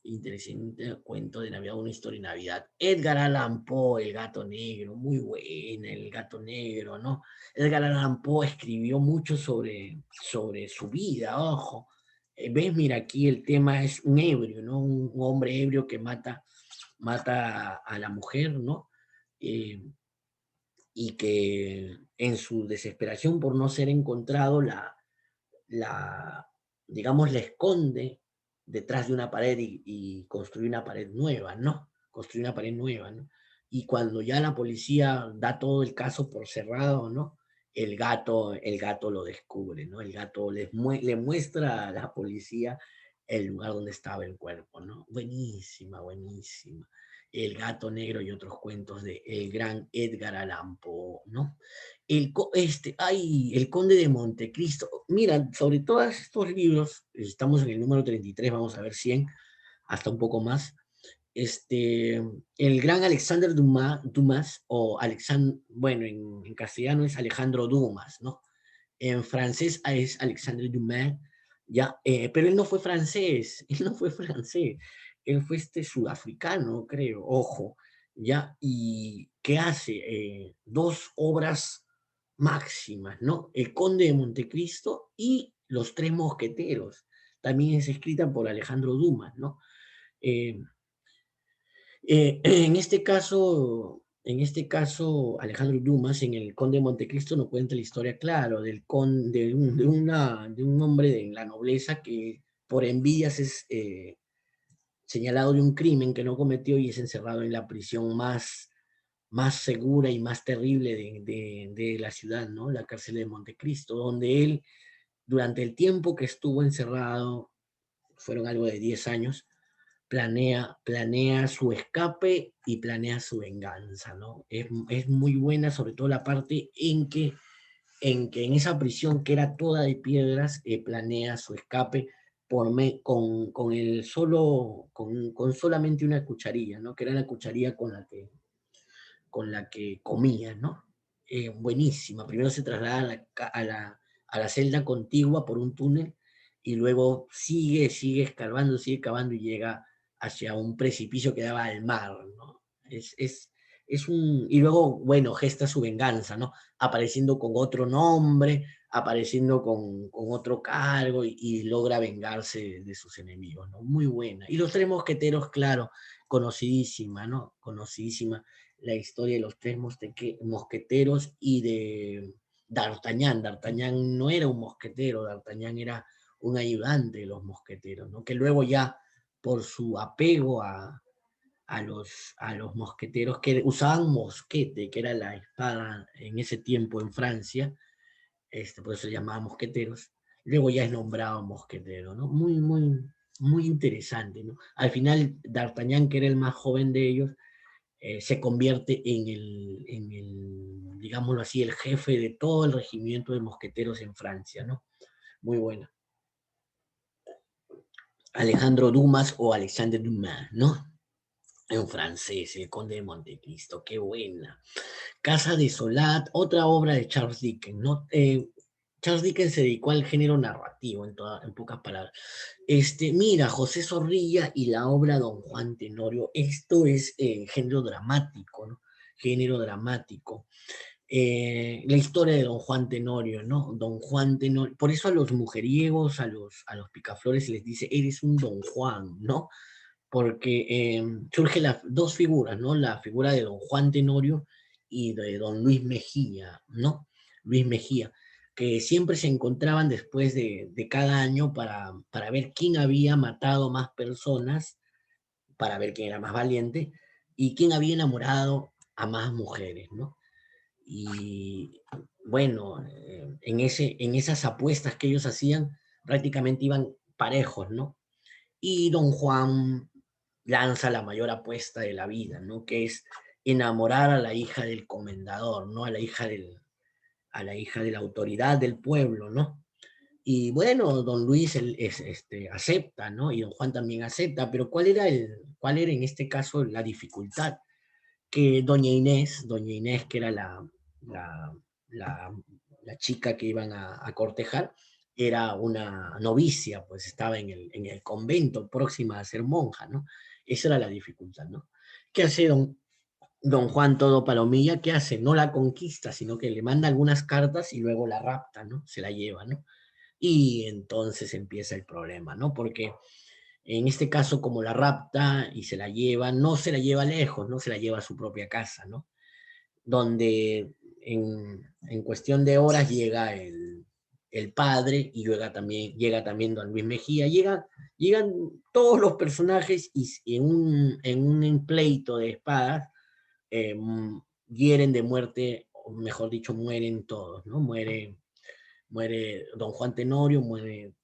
Speaker 1: interesante cuento de Navidad, una historia de Navidad. Edgar Allan Poe, El gato negro, muy buena, El gato negro, ¿no? Edgar Allan Poe escribió mucho sobre su vida, ojo. ¿Ves? Mira, aquí el tema es un ebrio, ¿no? Un hombre ebrio que mata a la mujer, ¿no? Y que en su desesperación por no ser encontrado la, digamos, la esconde detrás de una pared y construye una pared nueva, ¿no? Construye una pared nueva, ¿no? Y cuando ya la policía da todo el caso por cerrado, ¿no? El gato lo descubre, ¿no? El gato le muestra a la policía el lugar donde estaba el cuerpo, ¿no? Buenísima, buenísima. El gato negro y otros cuentos de el gran Edgar Allan Poe, ¿no? El Conde de Montecristo. Mira, sobre todos estos libros, estamos en el número 33, vamos a ver 100, hasta un poco más. el gran Alexander Dumas o bueno, en castellano es Alejandro Dumas, ¿no? En francés es Alexandre Dumas, ya, pero él no fue francés, él no fue francés, él fue sudafricano, creo, ojo, ya, y ¿qué hace? Dos obras máximas, ¿no? El Conde de Montecristo y Los Tres Mosqueteros, también es escrita por Alejandro Dumas, ¿no? Eh, en este caso, Alejandro Dumas, en el Conde de Montecristo, nos cuenta la historia, claro, del conde, de un hombre de la nobleza que por envidias es señalado de un crimen que no cometió y es encerrado en la prisión más segura y más terrible de la ciudad, ¿no? La cárcel de Montecristo, donde él, durante el tiempo que estuvo encerrado, fueron algo de 10 años, planea su escape y planea su venganza, ¿no? Es muy buena, sobre todo la parte en esa prisión que era toda de piedras, planea su escape con solamente una cucharilla, ¿no? Que era la cucharilla con la que comía, ¿no? Buenísima. Primero se traslada a la celda contigua por un túnel y luego sigue escarbando, sigue cavando y llega hacia un precipicio que daba al mar, ¿no? Y luego, bueno, gesta su venganza, ¿no? Apareciendo con otro nombre, apareciendo con otro cargo y logra vengarse de sus enemigos, ¿no? Muy buena. Y Los Tres Mosqueteros, claro, conocidísima, ¿no? Conocidísima la historia de Los Tres Mosqueteros y de D'Artagnan. D'Artagnan no era un mosquetero, D'Artagnan era un ayudante de los mosqueteros, ¿no? Que luego ya por su apego a los mosqueteros que usaban mosquete, que era la espada en ese tiempo en Francia, por eso se llamaba mosqueteros, luego ya es nombrado mosquetero, ¿no? Muy interesante, ¿no? Al final, D'Artagnan, que era el más joven de ellos, se convierte digámoslo así, el jefe de todo el regimiento de mosqueteros en Francia, ¿no? Muy buena. Alejandro Dumas o Alexandre Dumas, ¿no? En francés, El Conde de Montecristo, qué buena. Casa Desolada, otra obra de Charles Dickens, ¿no? Charles Dickens se dedicó al género narrativo, en pocas palabras. Mira, José Zorrilla y la obra Don Juan Tenorio, esto es género dramático, ¿no? Género dramático. La historia de Don Juan Tenorio, ¿no? Don Juan Tenorio, por eso a los mujeriegos, a los picaflores se les dice, eres un Don Juan, ¿no? Porque surgen las dos figuras, ¿no? La figura de Don Juan Tenorio y de Don Luis Mejía, ¿no? Luis Mejía, que siempre se encontraban después de cada año para ver quién había matado más personas, para ver quién era más valiente, y quién había enamorado a más mujeres, ¿no? Y bueno, en esas apuestas que ellos hacían, prácticamente iban parejos, ¿no? Y Don Juan lanza la mayor apuesta de la vida, ¿no? Que es enamorar a la hija del comendador, ¿no? A la hija de la autoridad del pueblo, ¿no? Y bueno, don Luis acepta, ¿no? Y don Juan también acepta, pero ¿cuál era en este caso la dificultad? Que doña Inés, que era la, la, la chica que iban a cortejar, era una novicia, pues estaba en el convento, próxima a ser monja, ¿no? Esa era la dificultad, ¿no? ¿Qué hace don Juan todo palomilla? ¿Qué hace? No la conquista, sino que le manda algunas cartas y luego la rapta, ¿no? Se la lleva, ¿no? Y entonces empieza el problema, ¿no? Porque en este caso, como la rapta y se la lleva, no se la lleva lejos, no se la lleva a su propia casa, ¿no? Donde en cuestión de horas llega el padre y llega también don Luis Mejía, llegan todos los personajes y en un pleito de espadas eh, hieren de muerte, o mejor dicho, mueren todos, ¿no? Muere don Juan Tenorio, muere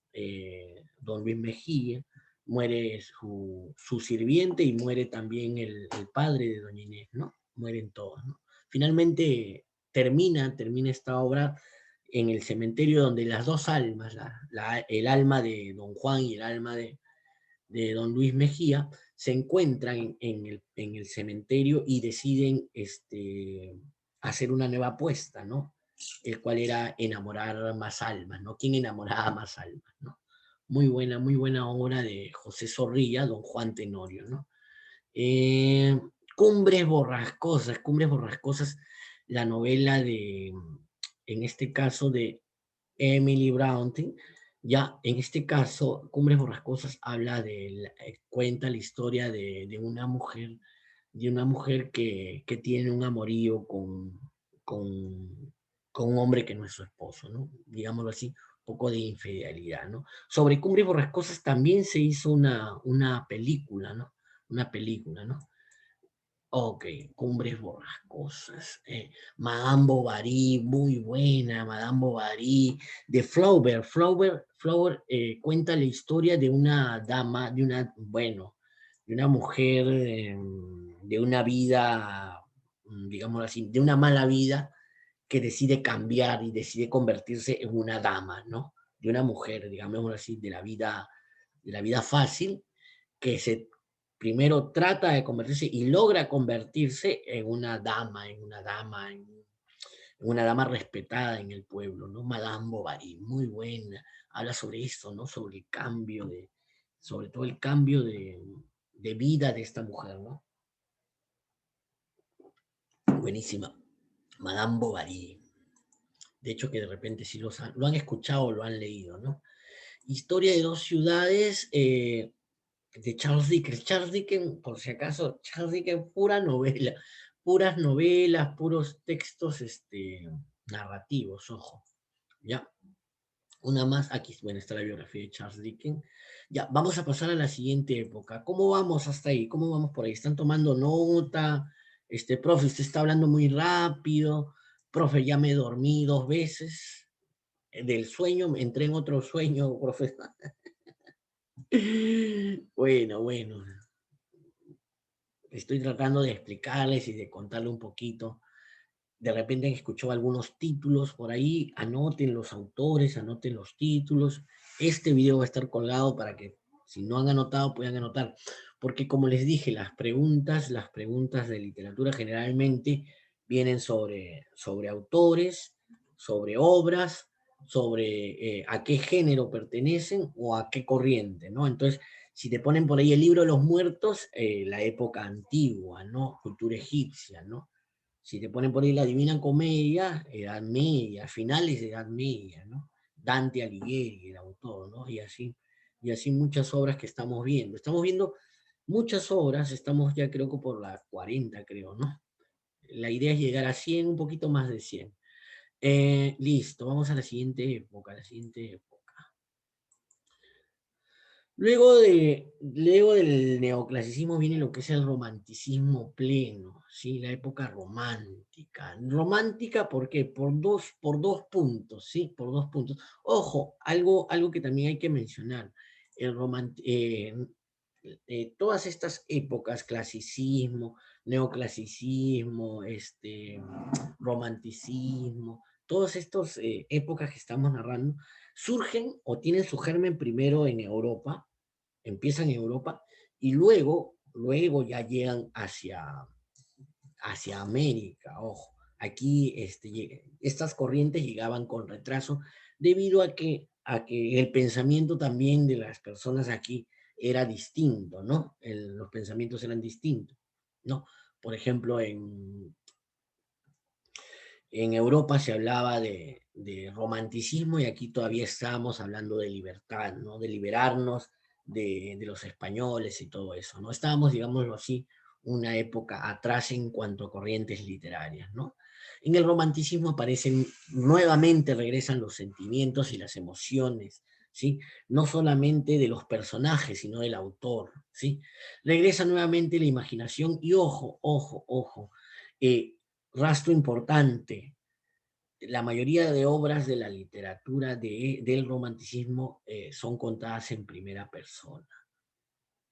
Speaker 1: don Luis Mejía, muere su sirviente y muere también el padre de doña Inés, ¿no? Mueren todos, ¿no? Finalmente termina esta obra en el cementerio donde las dos almas, el alma de don Juan y el alma de don Luis Mejía, se encuentran en el cementerio y deciden hacer una nueva apuesta, ¿no? El cual era enamorar más almas, ¿no? ¿Quién enamoraba más almas, ¿no? Muy buena obra de José Zorrilla, Don Juan Tenorio, ¿no? Cumbres Borrascosas, la novela en este caso, de Emily Brontë. Ya en este caso, Cumbres Borrascosas cuenta la historia de una mujer que tiene un amorío con, con un hombre que no es su esposo, ¿no? Digámoslo así, un poco de infidelidad, ¿no? Sobre Cumbres Borrascosas también se hizo una película, ¿no? Una película, ¿no? Ok, Cumbres Borrascosas. Madame Bovary, muy buena, Madame Bovary. De Flaubert. Flaubert cuenta la historia de una dama, de una mujer, de una vida, digámoslo así, de una mala vida, que decide cambiar y decide convertirse en una dama, ¿no? De una mujer, digámoslo así, de la vida fácil, que primero trata de convertirse y logra convertirse en una dama respetada en el pueblo, ¿no? Madame Bovary, muy buena. Habla sobre esto, ¿no? Sobre el cambio sobre todo el cambio de vida de esta mujer, ¿no? Buenísima. Madame Bovary. De hecho, que de repente sí lo han escuchado o lo han leído, ¿no? Historia de dos ciudades, de Charles Dickens. Charles Dickens, por si acaso, Charles Dickens, puras novelas, puros textos narrativos, ojo. Ya, una más, aquí, bueno, está la biografía de Charles Dickens. Ya, vamos a pasar a la siguiente época. ¿Cómo vamos hasta ahí? ¿Cómo vamos por ahí? ¿Están tomando nota? Profe, usted está hablando muy rápido. Profe, ya me dormí 2 veces. Del sueño, entré en otro sueño, profe. Bueno. Estoy tratando de explicarles y de contarle un poquito. De repente escuchó algunos títulos por ahí, anoten los autores, anoten los títulos. Este video va a estar colgado para que, si no han anotado, puedan anotar. Porque como les dije, las preguntas de literatura generalmente vienen sobre autores, sobre obras, sobre a qué género pertenecen o a qué corriente, ¿no? Entonces, si te ponen por ahí el libro de los muertos, la época antigua, ¿no? Cultura egipcia, ¿no? Si te ponen por ahí la Divina Comedia, Edad Media, finales de Edad Media, ¿no? Dante Alighieri, el autor, ¿no? Y así muchas obras que estamos viendo. Estamos viendo muchas obras, estamos ya creo que por la 40, creo, ¿no? La idea es llegar a 100, un poquito más de 100. Listo, vamos a la siguiente época, Luego del neoclasicismo viene lo que es el romanticismo pleno, ¿sí? La época romántica. Romántica, ¿por qué? Por dos puntos, ¿sí? Por 2 puntos. Ojo, algo que también hay que mencionar. Todas estas épocas, clasicismo, neoclasicismo, romanticismo, todas estas épocas que estamos narrando, surgen o tienen su germen primero en Europa, empiezan en Europa y luego ya llegan hacia América, ojo. Aquí estas corrientes llegaban con retraso debido a que el pensamiento también de las personas aquí era distinto, ¿no? Los pensamientos eran distintos, ¿no? Por ejemplo, en Europa se hablaba de romanticismo y aquí todavía estábamos hablando de libertad, ¿no? De liberarnos de los españoles y todo eso, ¿no? Estábamos, digámoslo así, una época atrás en cuanto a corrientes literarias, ¿no? En el romanticismo aparecen, nuevamente regresan los sentimientos y las emociones, ¿sí? No solamente de los personajes, sino del autor, ¿sí? Regresa nuevamente la imaginación y ojo, eh, rastro importante, la mayoría de obras de la literatura del romanticismo son contadas en primera persona.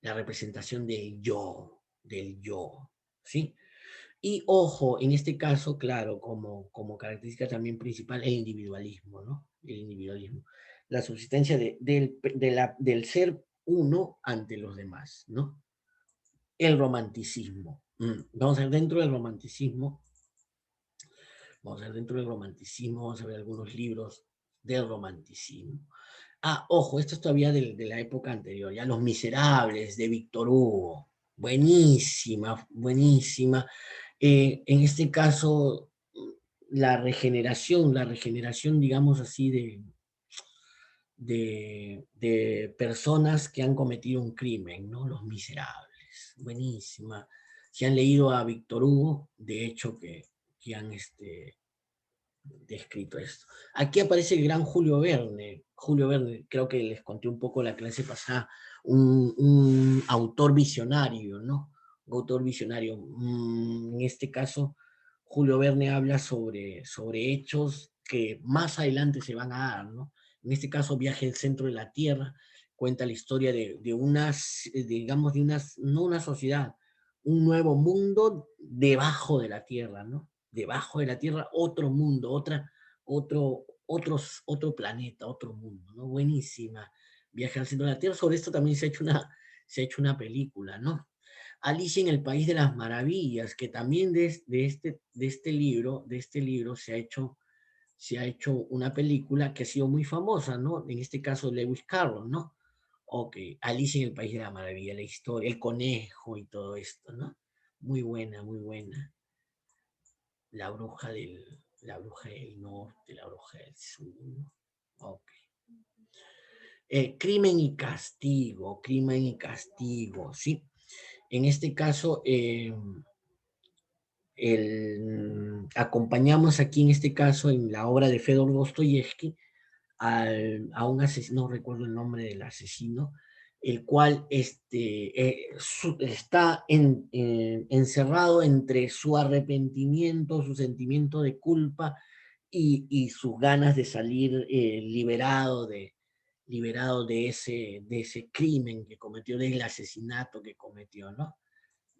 Speaker 1: La representación del yo, ¿sí? Y ojo, en este caso, claro, como característica también principal, el individualismo, ¿no? El individualismo. La subsistencia del ser uno ante los demás, ¿no? el romanticismo. Vamos a ver dentro del romanticismo. Vamos a ver dentro del romanticismo, vamos a ver algunos libros del romanticismo. Ah, ojo, esto es todavía de la época anterior, ya Los Miserables, de Víctor Hugo. Buenísima, buenísima. En este caso, la regeneración, digamos así, de personas que han cometido un crimen, ¿no? Los Miserables. Buenísima. Si han leído a Víctor Hugo, de hecho que han descrito esto. Aquí aparece el gran Julio Verne. Julio Verne, creo que les conté un poco la clase pasada, un autor visionario, ¿no? Un autor visionario. En este caso, Julio Verne habla sobre hechos que más adelante se van a dar, ¿no? En este caso, Viaje al centro de la Tierra, cuenta la historia de unas, digamos, no una sociedad, un nuevo mundo debajo de la Tierra, ¿no? Debajo de la Tierra, otro mundo, otro planeta, otro mundo, ¿no? Buenísima. Viaje al centro de la Tierra. Sobre esto también se ha hecho una película, ¿no? Alicia en el País de las Maravillas, que también de este libro se ha hecho una película que ha sido muy famosa, ¿no? En este caso, Lewis Carroll, ¿no? Ok, Alicia en el País de las Maravillas, la historia, el conejo y todo esto, ¿no? Muy buena, muy buena. La bruja del norte, la bruja del sur. Ok. Crimen y castigo, ¿sí? En este caso, acompañamos aquí en este caso en la obra de Fedor Dostoyevsky a un asesino, no recuerdo el nombre del asesino, el cual está encerrado entre su arrepentimiento, su sentimiento de culpa y sus ganas de salir liberado de ese crimen que cometió, del asesinato que cometió, ¿no?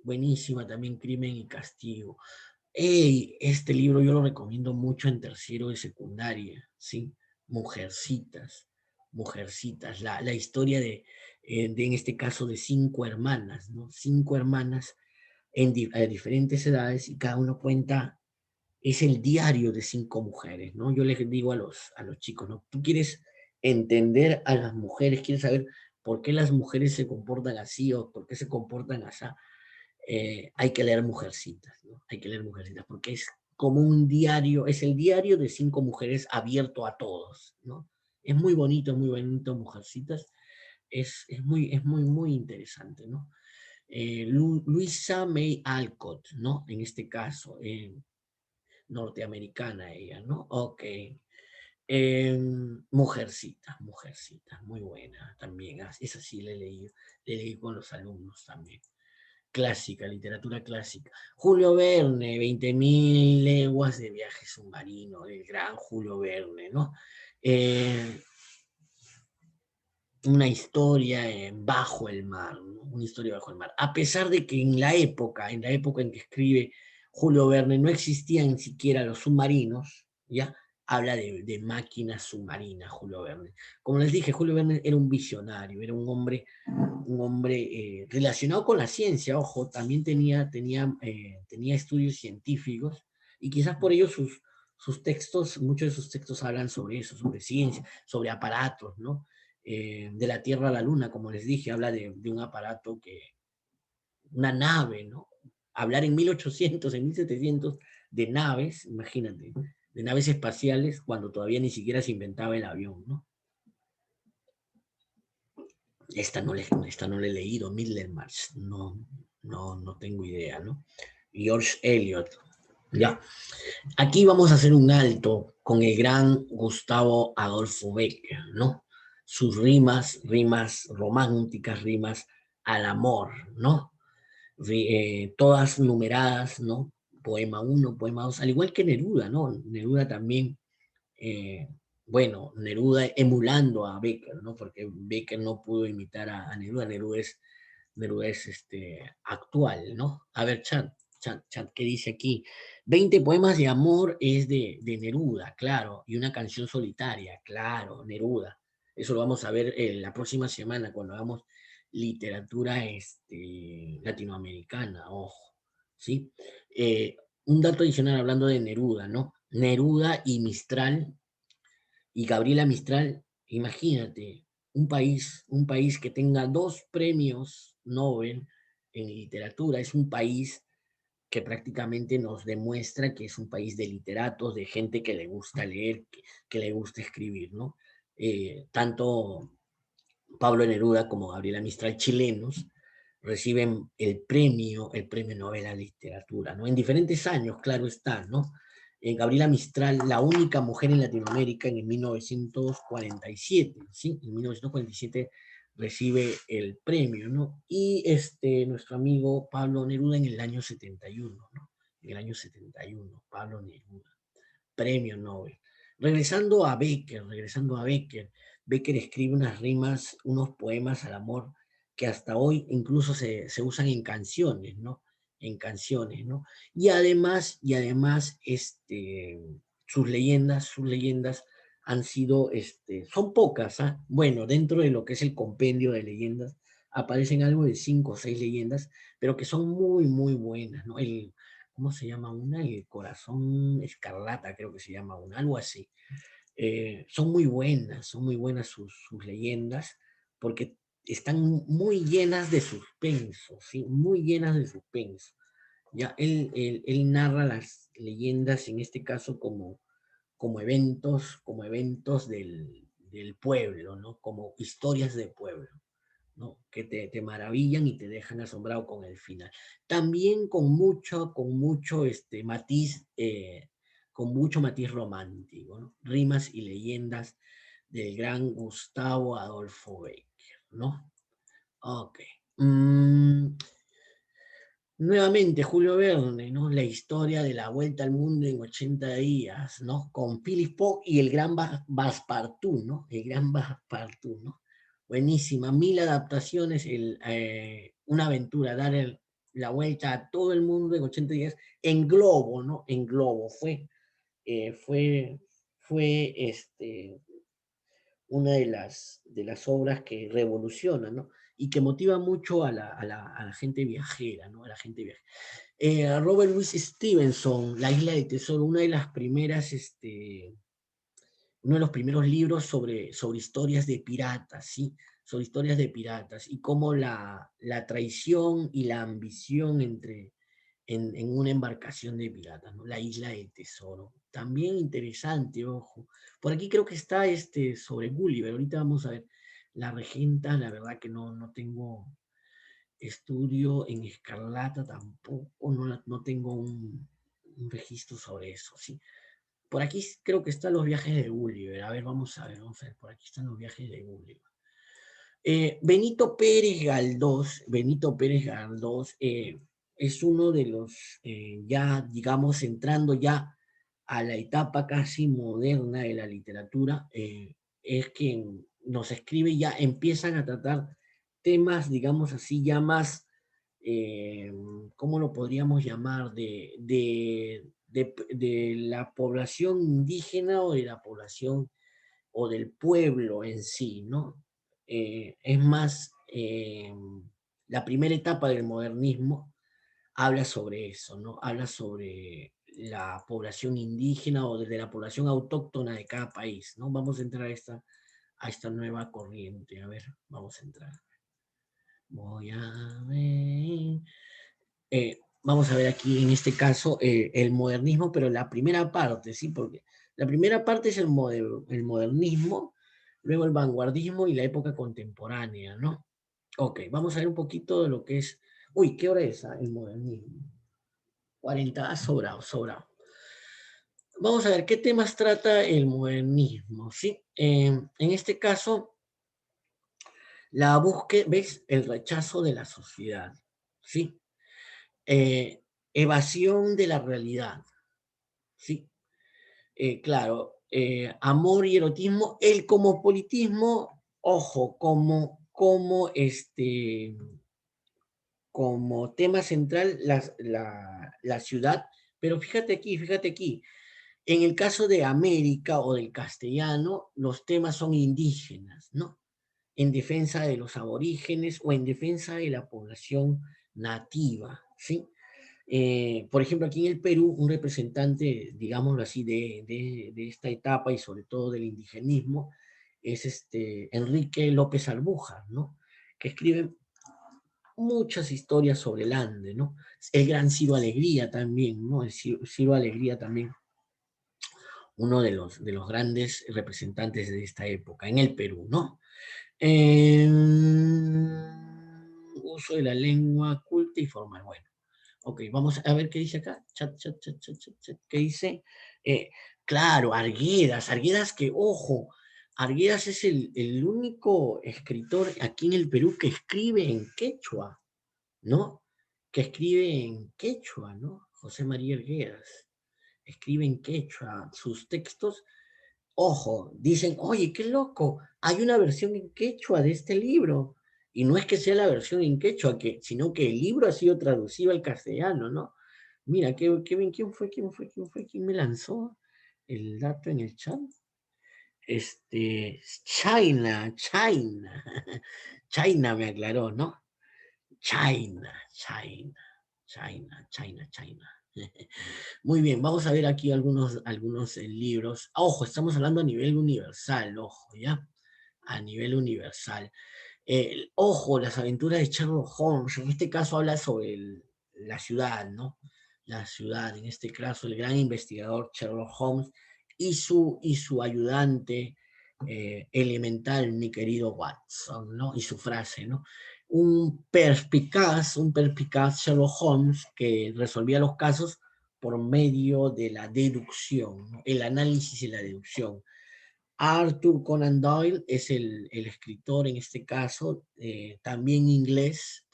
Speaker 1: Buenísima también, Crimen y Castigo. Ey, este libro yo lo recomiendo mucho en tercero de secundaria, ¿sí? Mujercitas, Mujercitas, la historia en este caso, de 5 hermanas, ¿no? 5 hermanas a diferentes edades, y cada uno cuenta, es el diario de 5 mujeres, ¿no? Yo les digo a los chicos, ¿no? Tú quieres entender a las mujeres, quieres saber por qué las mujeres se comportan así o por qué se comportan así. Hay que leer Mujercitas, ¿no? Hay que leer Mujercitas, porque es como un diario, es el diario de 5 mujeres abierto a todos, ¿no? Es muy bonito, Mujercitas. Muy interesante, ¿no? Louisa May Alcott, ¿no? En este caso, norteamericana ella, ¿no? Ok. Mujercitas, muy buena también. Esa sí le leí con los alumnos también. Clásica, literatura clásica. Julio Verne, 20.000 leguas de viaje submarino, el gran Julio Verne, ¿no? Una historia bajo el mar, ¿no? Una historia bajo el mar. A pesar de que en la época en que escribe Julio Verne no existían ni siquiera los submarinos, ¿ya? Habla de máquinas submarinas, Julio Verne. Como les dije, Julio Verne era un visionario, era un hombre relacionado con la ciencia, ojo, también tenía estudios científicos, y quizás por ello muchos de sus textos hablan sobre eso, sobre ciencia, sobre aparatos, ¿no? De la Tierra a la Luna, como les dije, habla de un aparato una nave, ¿no? Hablar en 1800, en 1700 de naves, imagínate, de naves espaciales, cuando todavía ni siquiera se inventaba el avión, ¿no? Esta no la he leído, Middlemarch, no tengo idea, ¿no? George Eliot, ya. Aquí vamos a hacer un alto con el gran Gustavo Adolfo Bécquer, ¿no? Sus rimas románticas, rimas al amor, ¿no? Todas numeradas, ¿no? Poema 1, poema 2, al igual que Neruda, ¿no? Neruda también, bueno, Neruda emulando a Bécquer, ¿no? Porque Bécquer no pudo imitar a Neruda. Neruda es actual, ¿no? A ver, chat, ¿qué dice aquí? 20 poemas de amor es de Neruda, claro, y una canción solitaria, claro, Neruda. Eso lo vamos a ver la próxima semana cuando hagamos literatura latinoamericana, ojo, ¿sí? Un dato adicional hablando de Neruda, ¿no? Neruda y Mistral, y Gabriela Mistral, imagínate, un país que tenga 2 premios Nobel en literatura, es un país que prácticamente nos demuestra que es un país de literatos, de gente que le gusta leer, que le gusta escribir, ¿no? Tanto Pablo Neruda como Gabriela Mistral, chilenos, reciben el premio Nobel a Literatura, ¿no? En diferentes años, claro está, ¿no? Gabriela Mistral, la única mujer en Latinoamérica en el 1947, ¿sí? En 1947 recibe el premio, ¿no? Y nuestro amigo Pablo Neruda en el año 71, ¿no? En el año 71, Pablo Neruda, premio Nobel. Regresando a Becker, Becker escribe unas rimas, unos poemas al amor que hasta hoy incluso se usan en canciones, ¿no? En canciones, ¿no? Y además sus leyendas han sido, son pocas, ¿ah? Bueno, dentro de lo que es el compendio de leyendas, aparecen algo de 5 o 6 leyendas, pero que son muy, muy buenas, ¿no? ¿Cómo se llama una? El corazón escarlata, creo que se llama una, algo así. Son muy buenas sus leyendas, porque están muy llenas de suspenso, ¿sí? Muy llenas de suspenso. Ya, él narra las leyendas, en este caso, como eventos del pueblo, ¿no? Como historias de pueblo, ¿no? Que te maravillan y te dejan asombrado con el final. También con mucho matiz, romántico, ¿no? Rimas y leyendas del gran Gustavo Adolfo Bécquer, ¿no? Ok. Mm, Nuevamente, Julio Verne, ¿no? La historia de la vuelta al mundo en 80 días, ¿no? Con Philip Fogg y el gran Passepartout, ¿no? El gran Passepartout, ¿no? Buenísima, 1000 adaptaciones, una aventura, la vuelta a todo el mundo en 80 días, en globo, ¿no? En globo, eh, fue, fue una de las obras que revoluciona, ¿no? Y que motiva mucho a la gente viajera, ¿no? A la gente viajera. Robert Louis Stevenson, La Isla del Tesoro, uno de los primeros libros sobre historias de piratas, ¿sí? Sobre historias de piratas y cómo la traición y la ambición en una embarcación de piratas, ¿no? La Isla del Tesoro. También interesante, ojo. Por aquí creo que está sobre Gulliver. Ahorita vamos a ver. La Regenta, la verdad que no tengo estudio en Escarlata tampoco, no tengo un registro sobre eso, ¿sí? Por aquí creo que están los viajes de Gulliver. A ver, vamos a ver. Por aquí están los viajes de Gulliver. Benito Pérez Galdós es uno de los, ya digamos, entrando ya a la etapa casi moderna de la literatura, es quien nos escribe, ya empiezan a tratar temas, digamos así, ya más, eh, ¿cómo lo podríamos llamar? De la población indígena o de la población o del pueblo en sí, ¿no? Es más, la primera etapa del modernismo habla sobre eso, ¿no? Habla sobre la población indígena o desde la población autóctona de cada país, ¿no? Vamos a entrar a esta nueva corriente, a ver, vamos a entrar. Voy a ver. Vamos a ver aquí en este caso el modernismo, pero la primera parte, ¿sí? Porque la primera parte es el modernismo, luego el vanguardismo y la época contemporánea, ¿no? Ok, vamos a ver un poquito de lo que es. Uy, ¿qué hora es el modernismo? 40, sobrado, sobrado. Vamos a ver qué temas trata el modernismo, ¿sí? En este caso, la búsqueda, ¿ves? El rechazo de la sociedad, ¿sí? Evasión de la realidad, ¿sí? Claro, amor y erotismo, el cosmopolitismo, ojo, como tema central la ciudad, pero fíjate aquí, en el caso de América o del castellano, los temas son indígenas, ¿no? en defensa de los aborígenes o en defensa de la población nativa, ¿sí? Por ejemplo, aquí en el Perú, un representante, digámoslo así, de esta etapa y sobre todo del indigenismo, es Enrique López Albuja, ¿no? Que escribe muchas historias sobre el Ande, ¿no? El gran Ciro Alegría también, ¿no? El Ciro Alegría también, uno de los grandes representantes de esta época en el Perú, ¿no? Uso de la lengua culta y formal. Bueno, ok, vamos a ver qué dice acá. Chat. ¿Qué dice? Claro, Arguedas que, ojo, Arguedas es el único escritor aquí en el Perú que escribe en quechua, ¿no? Que escribe en quechua, ¿no? José María Arguedas escribe en quechua sus textos. Ojo, dicen, oye, qué loco, hay una versión en quechua de este libro. Y no es que sea la versión en quechua, sino que el libro ha sido traducido al castellano, ¿no? Mira, qué bien, ¿quién me lanzó el dato en el chat? China, China me aclaró, ¿no? China. Muy bien, vamos a ver aquí algunos libros. Ojo, estamos hablando a nivel universal, ojo, ¿ya? A nivel universal. Ojo, las aventuras de Sherlock Holmes, en este caso habla sobre la ciudad, ¿no? La ciudad, en este caso el gran investigador Sherlock Holmes y su ayudante elemental, mi querido Watson, ¿no? Y su frase, ¿no? Un perspicaz Sherlock Holmes que resolvía los casos por medio de la deducción, ¿no? El análisis y la deducción. Arthur Conan Doyle es el escritor en este caso, también inglés,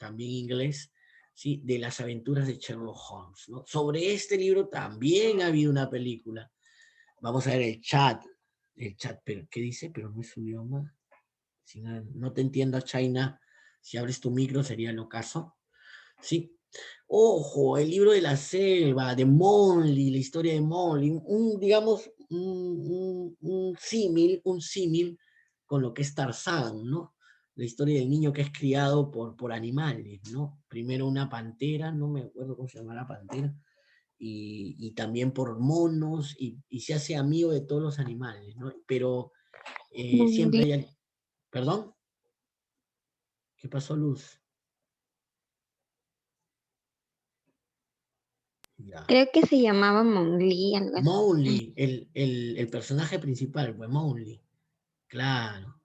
Speaker 1: ¿sí? De las aventuras de Sherlock Holmes, ¿no? Sobre este libro también ha habido una película. Vamos a ver el chat, pero ¿qué dice? Pero no es su idioma. Si no te entiendo, China, si abres tu micro sería el ocaso, ¿sí? Ojo, el libro de la selva, de Monley, la historia de Monley, digamos, un símil con lo que es Tarzán, ¿no? La historia del niño que es criado por animales, ¿no? Primero una pantera, no me acuerdo cómo se llama la pantera, y también por monos, y se hace amigo de todos los animales, ¿no? Pero siempre hay... ¿Perdón? ¿Qué pasó, Luz? Ya.
Speaker 4: Creo que se llamaba Mowgli, algo así.
Speaker 1: Mowgli, el personaje principal, pues Mowgli. Claro,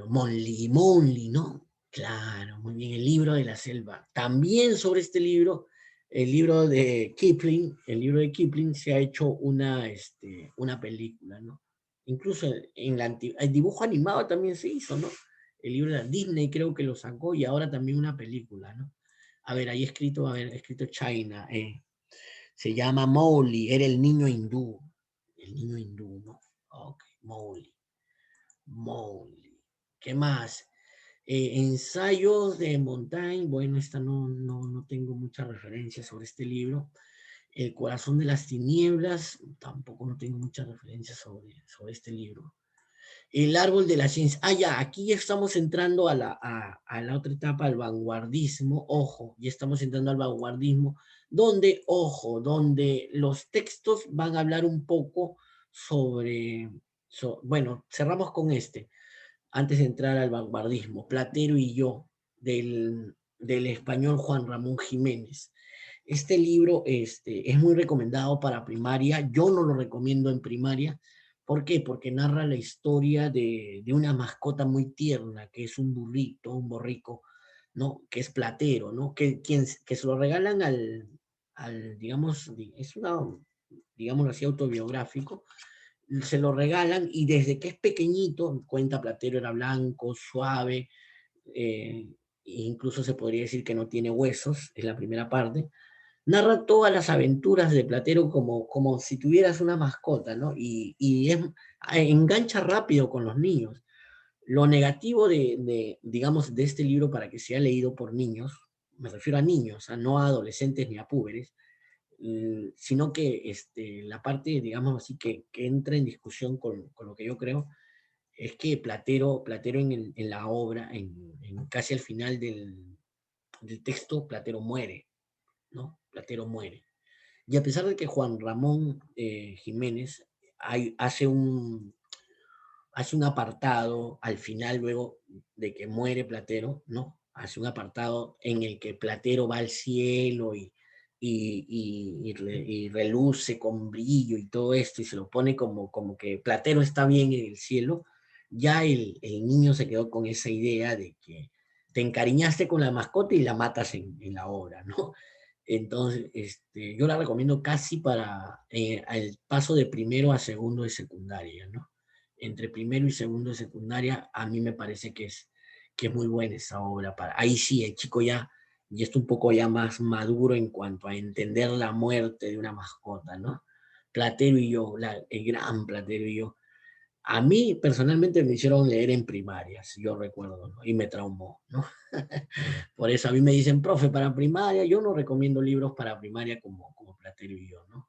Speaker 1: Mowgli, ¿no? Claro, muy bien, el libro de la selva. También sobre este libro, el libro de Kipling se ha hecho una película, ¿no? Incluso el dibujo animado también se hizo, ¿no? El libro de Disney creo que lo sacó y ahora también una película, ¿no? A ver, ahí escrito China, se llama Mowgli, era el niño hindú. El niño hindú, ¿no? Ok, Mowgli. ¿Qué más? Ensayos de Montaigne, bueno, no tengo mucha referencia sobre este libro. El corazón de las tinieblas, tampoco no tengo mucha referencia sobre este libro. El árbol de la ciencia. Ya, aquí ya estamos entrando a la otra etapa, al vanguardismo. Ojo, ya estamos entrando al vanguardismo, donde los textos van a hablar un poco sobre, bueno, cerramos con antes de entrar al vanguardismo, Platero y yo, del español Juan Ramón Jiménez. Este libro es muy recomendado para primaria, yo no lo recomiendo en primaria. ¿Por qué? Porque narra la historia de una mascota muy tierna, que es un burrito, un borrico, ¿no? Que es Platero, ¿no? Que se lo regalan digamos, digámoslo así, autobiográfico, se lo regalan y desde que es pequeñito, cuenta Platero era blanco, suave, incluso se podría decir que no tiene huesos, es la primera parte, narra todas las aventuras de Platero como si tuvieras una mascota, ¿no? Engancha rápido con los niños. Lo negativo digamos, de este libro para que sea leído por niños, me refiero a niños, no a adolescentes ni a púberes, sino que la parte, digamos así, que entra en discusión con lo que yo creo, es que Platero en la obra, casi al final del texto, Platero muere, ¿no? Platero muere. Y a pesar de que Juan Ramón Jiménez hace un apartado al final, luego de que muere Platero, ¿no? Hace un apartado en el que Platero va al cielo y reluce con brillo y todo esto, y se lo pone como que Platero está bien en el cielo. Ya el niño se quedó con esa idea de que te encariñaste con la mascota y la matas en la obra, ¿no? Entonces, yo la recomiendo casi para el paso de primero a segundo de secundaria, ¿no? Entre primero y segundo de secundaria, a mí me parece que es muy buena esa obra. Ahí sí, el chico ya está un poco ya más maduro en cuanto a entender la muerte de una mascota, ¿no? Platero y yo, el gran Platero y yo. A mí personalmente me hicieron leer en primarias, yo recuerdo, ¿no? Y me traumó, ¿no? Por eso a mí me dicen, profe, para primaria, yo no recomiendo libros para primaria como Platero y yo, ¿no?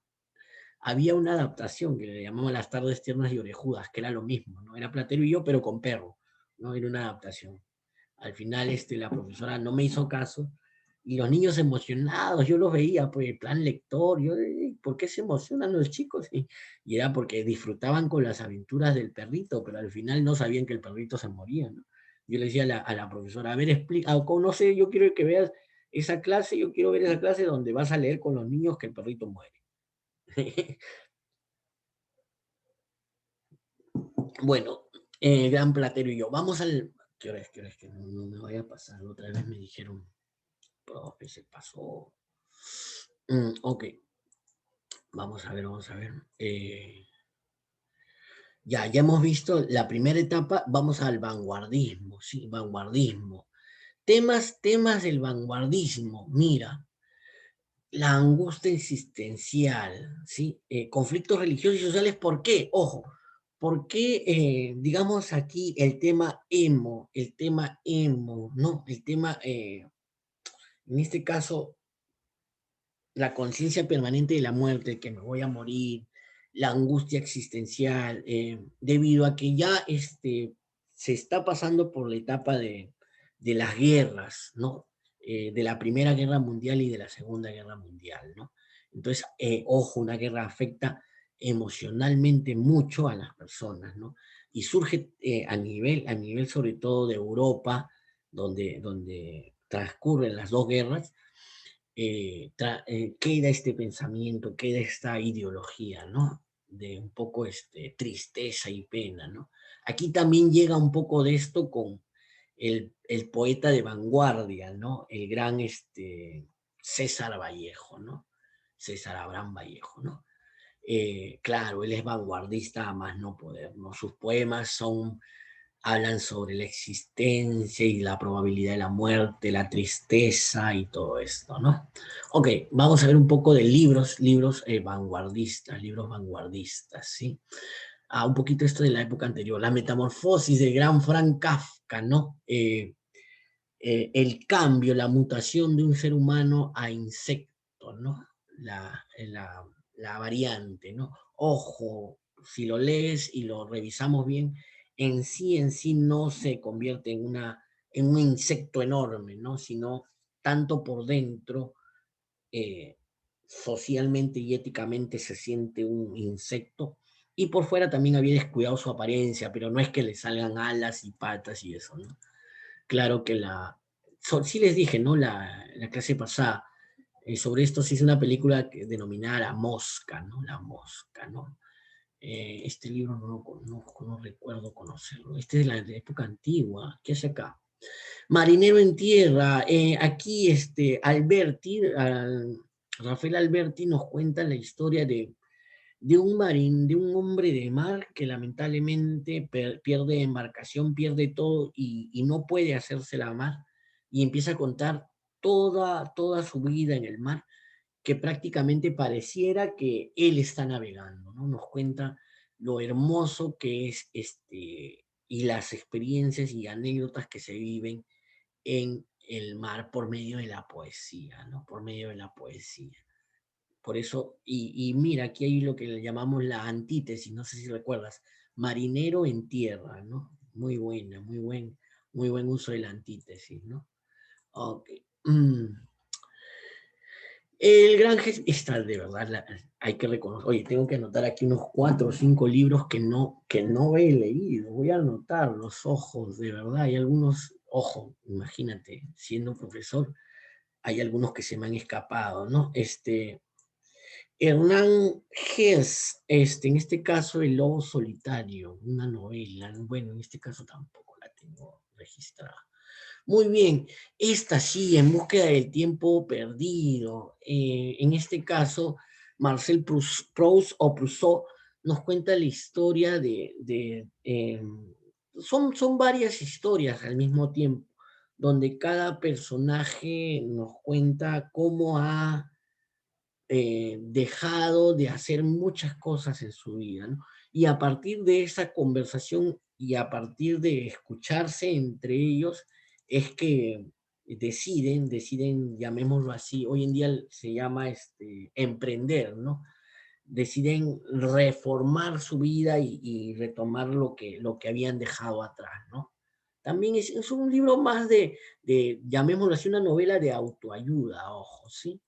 Speaker 1: Había una adaptación que le llamaban Las tardes tiernas y orejudas, que era lo mismo, ¿no? Era Platero y yo, pero con perro, ¿no? Era una adaptación. Al final la profesora no me hizo caso y los niños emocionados, yo los veía, pues, plan lector, yo, ¿por qué se emocionan los chicos? Y era porque disfrutaban con las aventuras del perrito, pero al final no sabían que el perrito se moría, ¿no? Yo le decía a la profesora, a ver, explica, no sé, yo quiero que veas esa clase, yo quiero ver esa clase donde vas a leer con los niños que el perrito muere. Bueno, Gran Platero y yo, vamos al... ¿Qué hora es? ¿Qué hora es? Que no me vaya a pasar, otra vez me dijeron, profe, se pasó. Ok, vamos a ver, vamos a ver. Ya hemos visto la primera etapa, vamos al vanguardismo, sí, vanguardismo. Temas del vanguardismo, mira, la angustia existencial, ¿sí? Conflictos religiosos y sociales, ¿por qué? Ojo, ¿por qué, digamos aquí, el tema emo, ¿no? El tema, en este caso, la conciencia permanente de la muerte, que me voy a morir, la angustia existencial, debido a que ya se está pasando por la etapa de las guerras, ¿no? De la Primera Guerra Mundial y de la Segunda Guerra Mundial, ¿no? Entonces, ojo, una guerra afecta emocionalmente mucho a las personas, ¿no? Y surge a nivel sobre todo de Europa, donde transcurren las dos guerras, queda este pensamiento, queda esta ideología, ¿no? De un poco tristeza y pena, ¿no? Aquí también llega un poco de esto con el poeta de vanguardia, ¿no? El gran César Vallejo, ¿no? César Abraham Vallejo, ¿no? Claro, él es vanguardista a más no poder, ¿no? Sus poemas hablan sobre la existencia y la probabilidad de la muerte, la tristeza y todo esto, ¿no? Ok, vamos a ver un poco de libros vanguardistas, ¿sí? Un poquito esto de la época anterior, la metamorfosis del gran Franz Kafka, ¿no? El cambio, la mutación de un ser humano a insecto, ¿no? La variante, ¿no? Ojo, si lo lees y lo revisamos bien, en sí no se convierte en un insecto enorme, ¿no? Sino tanto por dentro, socialmente y éticamente se siente un insecto, y por fuera también había descuidado su apariencia, pero no es que le salgan alas y patas y eso, ¿no? Claro que sí les dije, ¿no? La clase pasada, sobre esto se hizo una película denominada La Mosca, ¿no? La Mosca, ¿no? Este libro no recuerdo conocerlo. Este es de la época antigua. ¿Qué hace acá? Marinero en tierra. Aquí Rafael Alberti nos cuenta la historia de un hombre de mar que lamentablemente pierde embarcación, pierde todo y no puede hacerse la mar, y empieza a contar toda su vida en el mar, que prácticamente pareciera que él está navegando, ¿no? Nos cuenta lo hermoso que es y las experiencias y anécdotas que se viven en el mar por medio de la poesía, ¿no? Por medio de la poesía. Por eso, y mira, aquí hay lo que le llamamos la antítesis, no sé si recuerdas. Marinero en tierra, ¿no? Muy buena, muy buen uso de la antítesis, ¿no? Ok. El gran esta de verdad hay que reconocer. Oye, tengo que anotar aquí unos 4 o 5 libros que no he leído. Voy a anotar los ojos, de verdad. Hay algunos, ojo, imagínate, siendo profesor, hay algunos que se me han escapado, ¿no? Hernán Hesse, en este caso, El lobo solitario, una novela. Bueno, en este caso tampoco la tengo registrada. Muy bien, esta sí, En búsqueda del tiempo perdido. En este caso, Marcel Proust o Proust nos cuenta la historia son varias historias al mismo tiempo, donde cada personaje nos cuenta cómo ha dejado de hacer muchas cosas en su vida, ¿no? Y a partir de esa conversación y a partir de escucharse entre ellos, es que deciden, llamémoslo así, hoy en día se llama emprender, ¿no? Deciden reformar su vida y retomar lo que habían dejado atrás, ¿no? También es un libro más llamémoslo así, una novela de autoayuda, ojo, ¿sí?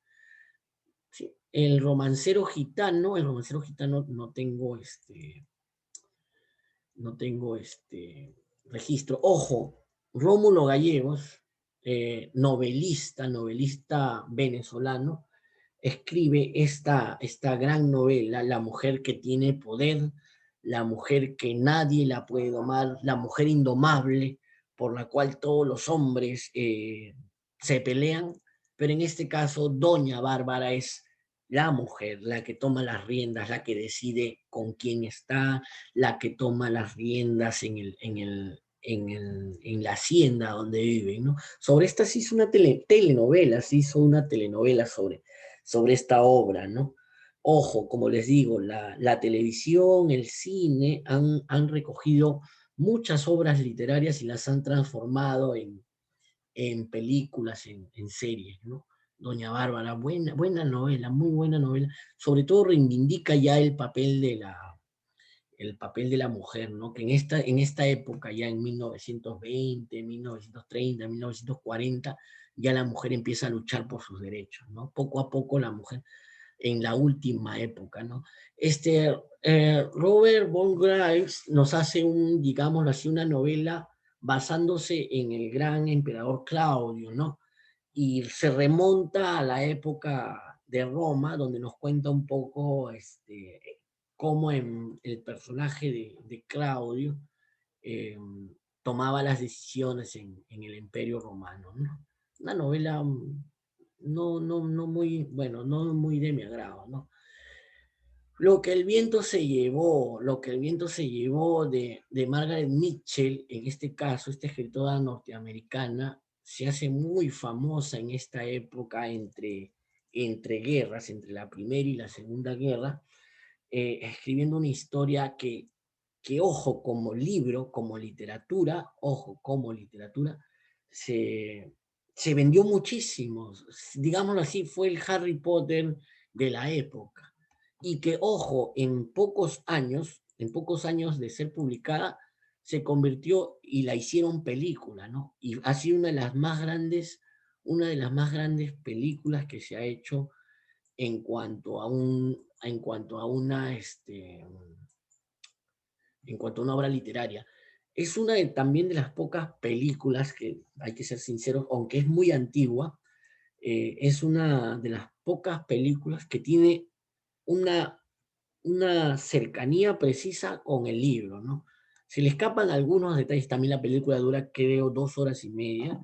Speaker 1: Sí, el romancero gitano no tengo registro. Ojo, Rómulo Gallegos, novelista venezolano, escribe esta gran novela, La mujer que tiene poder, la mujer que nadie la puede domar, la mujer indomable, por la cual todos los hombres se pelean, pero en este caso Doña Bárbara es la mujer, la que toma las riendas, la que decide con quién está, la que toma las riendas en la hacienda donde viven, ¿no? Sobre esta se hizo una telenovela, sobre esta obra, ¿no? Ojo, como les digo, la televisión, el cine han recogido muchas obras literarias y las han transformado en películas, en series, ¿no? Doña Bárbara, buena novela, muy buena novela. Sobre todo reivindica ya el papel de la mujer, ¿no? Que en esta época, ya en 1920, 1930, 1940, ya la mujer empieza a luchar por sus derechos, ¿no? Poco a poco la mujer, en la última época, ¿no? Robert von Graves nos hace digámoslo así, una novela basándose en el gran emperador Claudio, ¿no? Y se remonta a la época de Roma, donde nos cuenta un poco cómo el personaje de Claudio eh, tomaba las decisiones en el Imperio Romano, ¿no? Una novela no muy, bueno, no muy de mi agrado, ¿no? Lo que el viento se llevó de Margaret Mitchell, en este caso, esta escritora norteamericana, se hace muy famosa en esta época entre guerras, entre la Primera y la Segunda Guerra, escribiendo una historia ojo, como libro, como literatura, se vendió muchísimo. Digámoslo así, fue el Harry Potter de la época. Y que, ojo, en pocos años de ser publicada, se convirtió y la hicieron película, ¿no? Y ha sido una de las más grandes películas que se ha hecho en cuanto a una obra literaria. Es también de las pocas películas que, hay que ser sinceros, aunque es muy antigua, es una de las pocas películas que tiene una cercanía precisa con el libro, ¿no? Se le escapan algunos detalles, también la película dura, creo, 2 horas y media,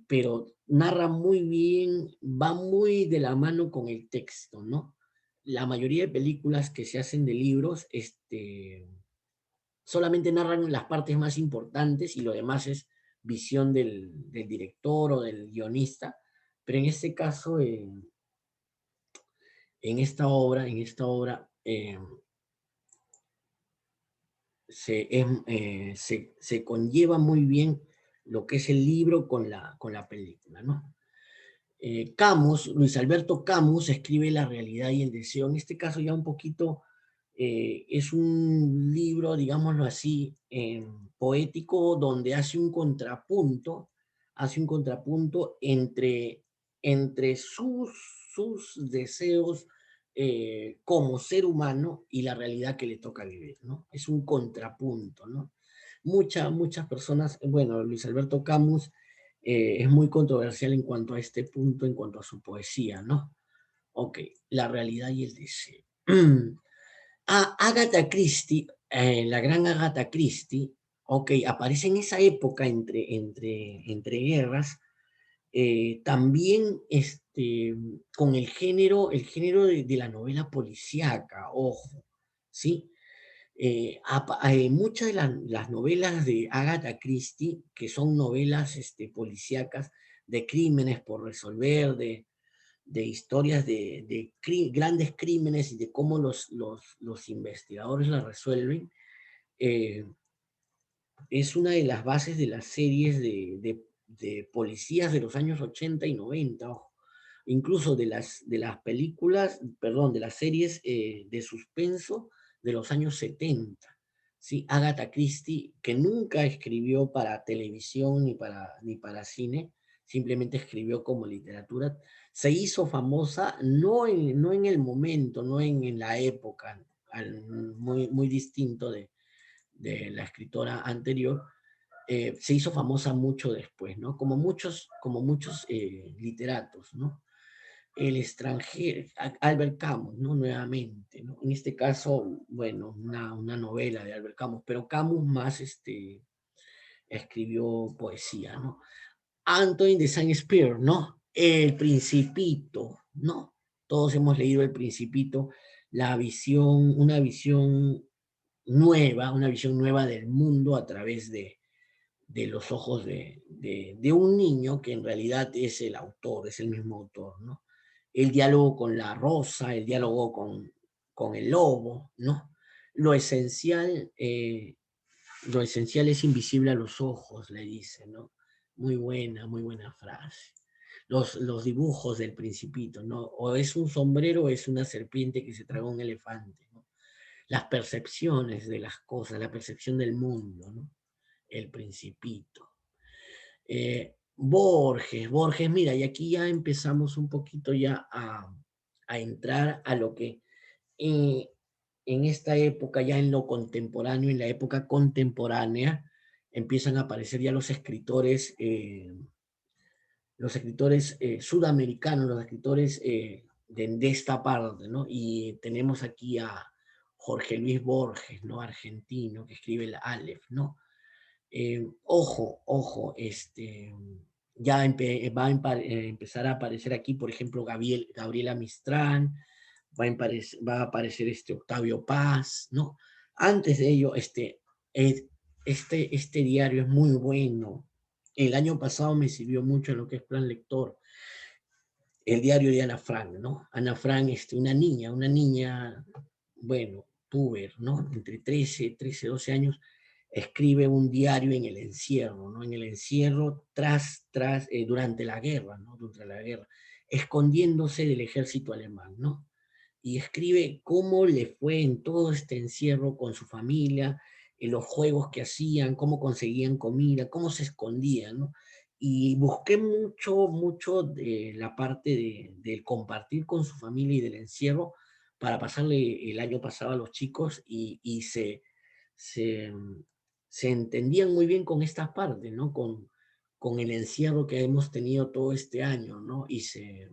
Speaker 1: pero narra muy bien, va muy de la mano con el texto, ¿no? La mayoría de películas que se hacen de libros, solamente narran las partes más importantes y lo demás es visión del director o del guionista, pero en este caso, en esta obra, se conlleva muy bien lo que es el libro con la película, ¿no? Luis Alberto Camus escribe La realidad y el deseo, en este caso ya un poquito Es un libro, digámoslo así, poético, donde hace un contrapunto entre sus deseos como ser humano y la realidad que le toca vivir, ¿no? Es un contrapunto, ¿no? Muchas personas, bueno, Luis Alberto Camus es muy controversial en cuanto a este punto, en cuanto a su poesía, ¿no? Ok, la realidad y el deseo. Agatha Christie, la gran Agatha Christie, ok, aparece en esa época entre guerras, también con el género de la novela policíaca, ojo, ¿sí? Muchas de las novelas de Agatha Christie, que son novelas policíacas de crímenes por resolver, de historias de grandes crímenes y de cómo los investigadores la resuelven, eh, es una de las bases de las series de policías de los años 80 y 90, ojo. Incluso de las películas, perdón, de las series de suspenso de los años 70. ¿Sí? Agatha Christie, que nunca escribió para televisión ni para cine, simplemente escribió como literatura, se hizo famosa no en el momento, no en la época, muy distinto de la escritora anterior, se hizo famosa mucho después, ¿no? Como muchos literatos, ¿no? El extranjero, Albert Camus, ¿no? Nuevamente, ¿no? En este caso, bueno, una novela de Albert Camus, pero Camus más escribió poesía, ¿no? Antoine de Saint-Exupéry, ¿no? El Principito, ¿no? Todos hemos leído El Principito, una visión nueva del mundo a través de los ojos de un niño que en realidad es el autor, es el mismo autor, ¿no? El diálogo con la rosa, el diálogo con el lobo, ¿no? Lo esencial, eh, lo esencial es invisible a los ojos, le dice, ¿no? Muy buena frase. Los dibujos del Principito, ¿no? O es un sombrero o es una serpiente que se tragó un elefante, ¿no? Las percepciones de las cosas, la percepción del mundo, ¿no? El Principito. Borges, mira, y aquí ya empezamos un poquito ya a entrar a lo que eh, en esta época, ya en lo contemporáneo, en la época contemporánea, empiezan a aparecer ya los escritores sudamericanos, los escritores de esta parte, ¿no? Y tenemos aquí a Jorge Luis Borges, ¿no? Argentino, que escribe el Aleph, ¿no? Ojo, ya empezar a aparecer aquí, por ejemplo, Gabriela Mistral, va a aparecer Octavio Paz, ¿no? Antes de ello, este diario es muy bueno. El año pasado me sirvió mucho en lo que es plan lector. El diario de Ana Frank, ¿no? Ana Frank, una niña, bueno, puber, ¿no? Entre 13, 12 años, escribe un diario en el encierro, ¿no? En el encierro durante la guerra, ¿no? Durante la guerra, escondiéndose del ejército alemán, ¿no? Y escribe cómo le fue en todo este encierro con su familia, en los juegos que hacían, cómo conseguían comida, cómo se escondían, ¿no? Y busqué mucho de la parte del compartir con su familia y del encierro para pasarle el año pasado a los chicos y se, se entendían muy bien con estas partes, ¿no? Con el encierro que hemos tenido todo este año, ¿no? Y se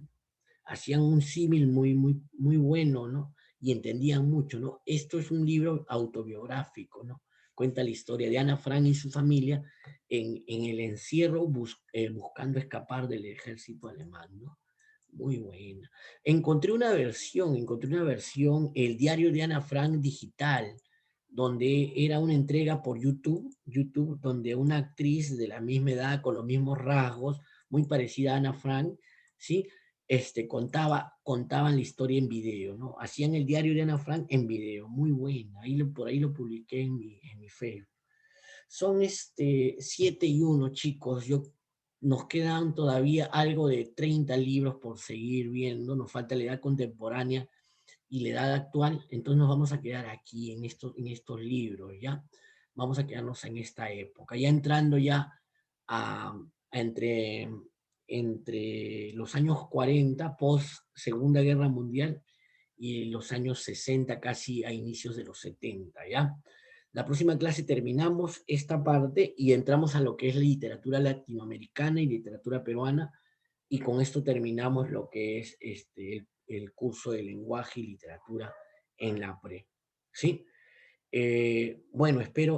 Speaker 1: hacían un símil muy bueno, ¿no? Y entendían mucho, ¿no? Esto es un libro autobiográfico, ¿no? Cuenta la historia de Ana Frank y su familia en el encierro buscando escapar del ejército alemán, ¿no? Muy buena. Encontré una versión, el diario de Ana Frank digital, donde era una entrega por YouTube, donde una actriz de la misma edad, con los mismos rasgos, muy parecida a Ana Frank, ¿sí? Contaban la historia en video, ¿no? Hacían el diario de Ana Frank en video, muy buena. Por ahí lo publiqué en mi Facebook. Son 7-1, chicos. Nos quedan todavía algo de 30 libros por seguir viendo. Nos falta la edad contemporánea y la edad actual, entonces nos vamos a quedar aquí en estos libros, ¿ya? Vamos a quedarnos en esta época, ya entrando ya a entre los años 40, post Segunda Guerra Mundial, y los años 60, casi a inicios de los 70, ¿ya? La próxima clase terminamos esta parte y entramos a lo que es literatura latinoamericana y literatura peruana, y con esto terminamos lo que es el curso de lenguaje y literatura en la pre, ¿sí? Bueno, espero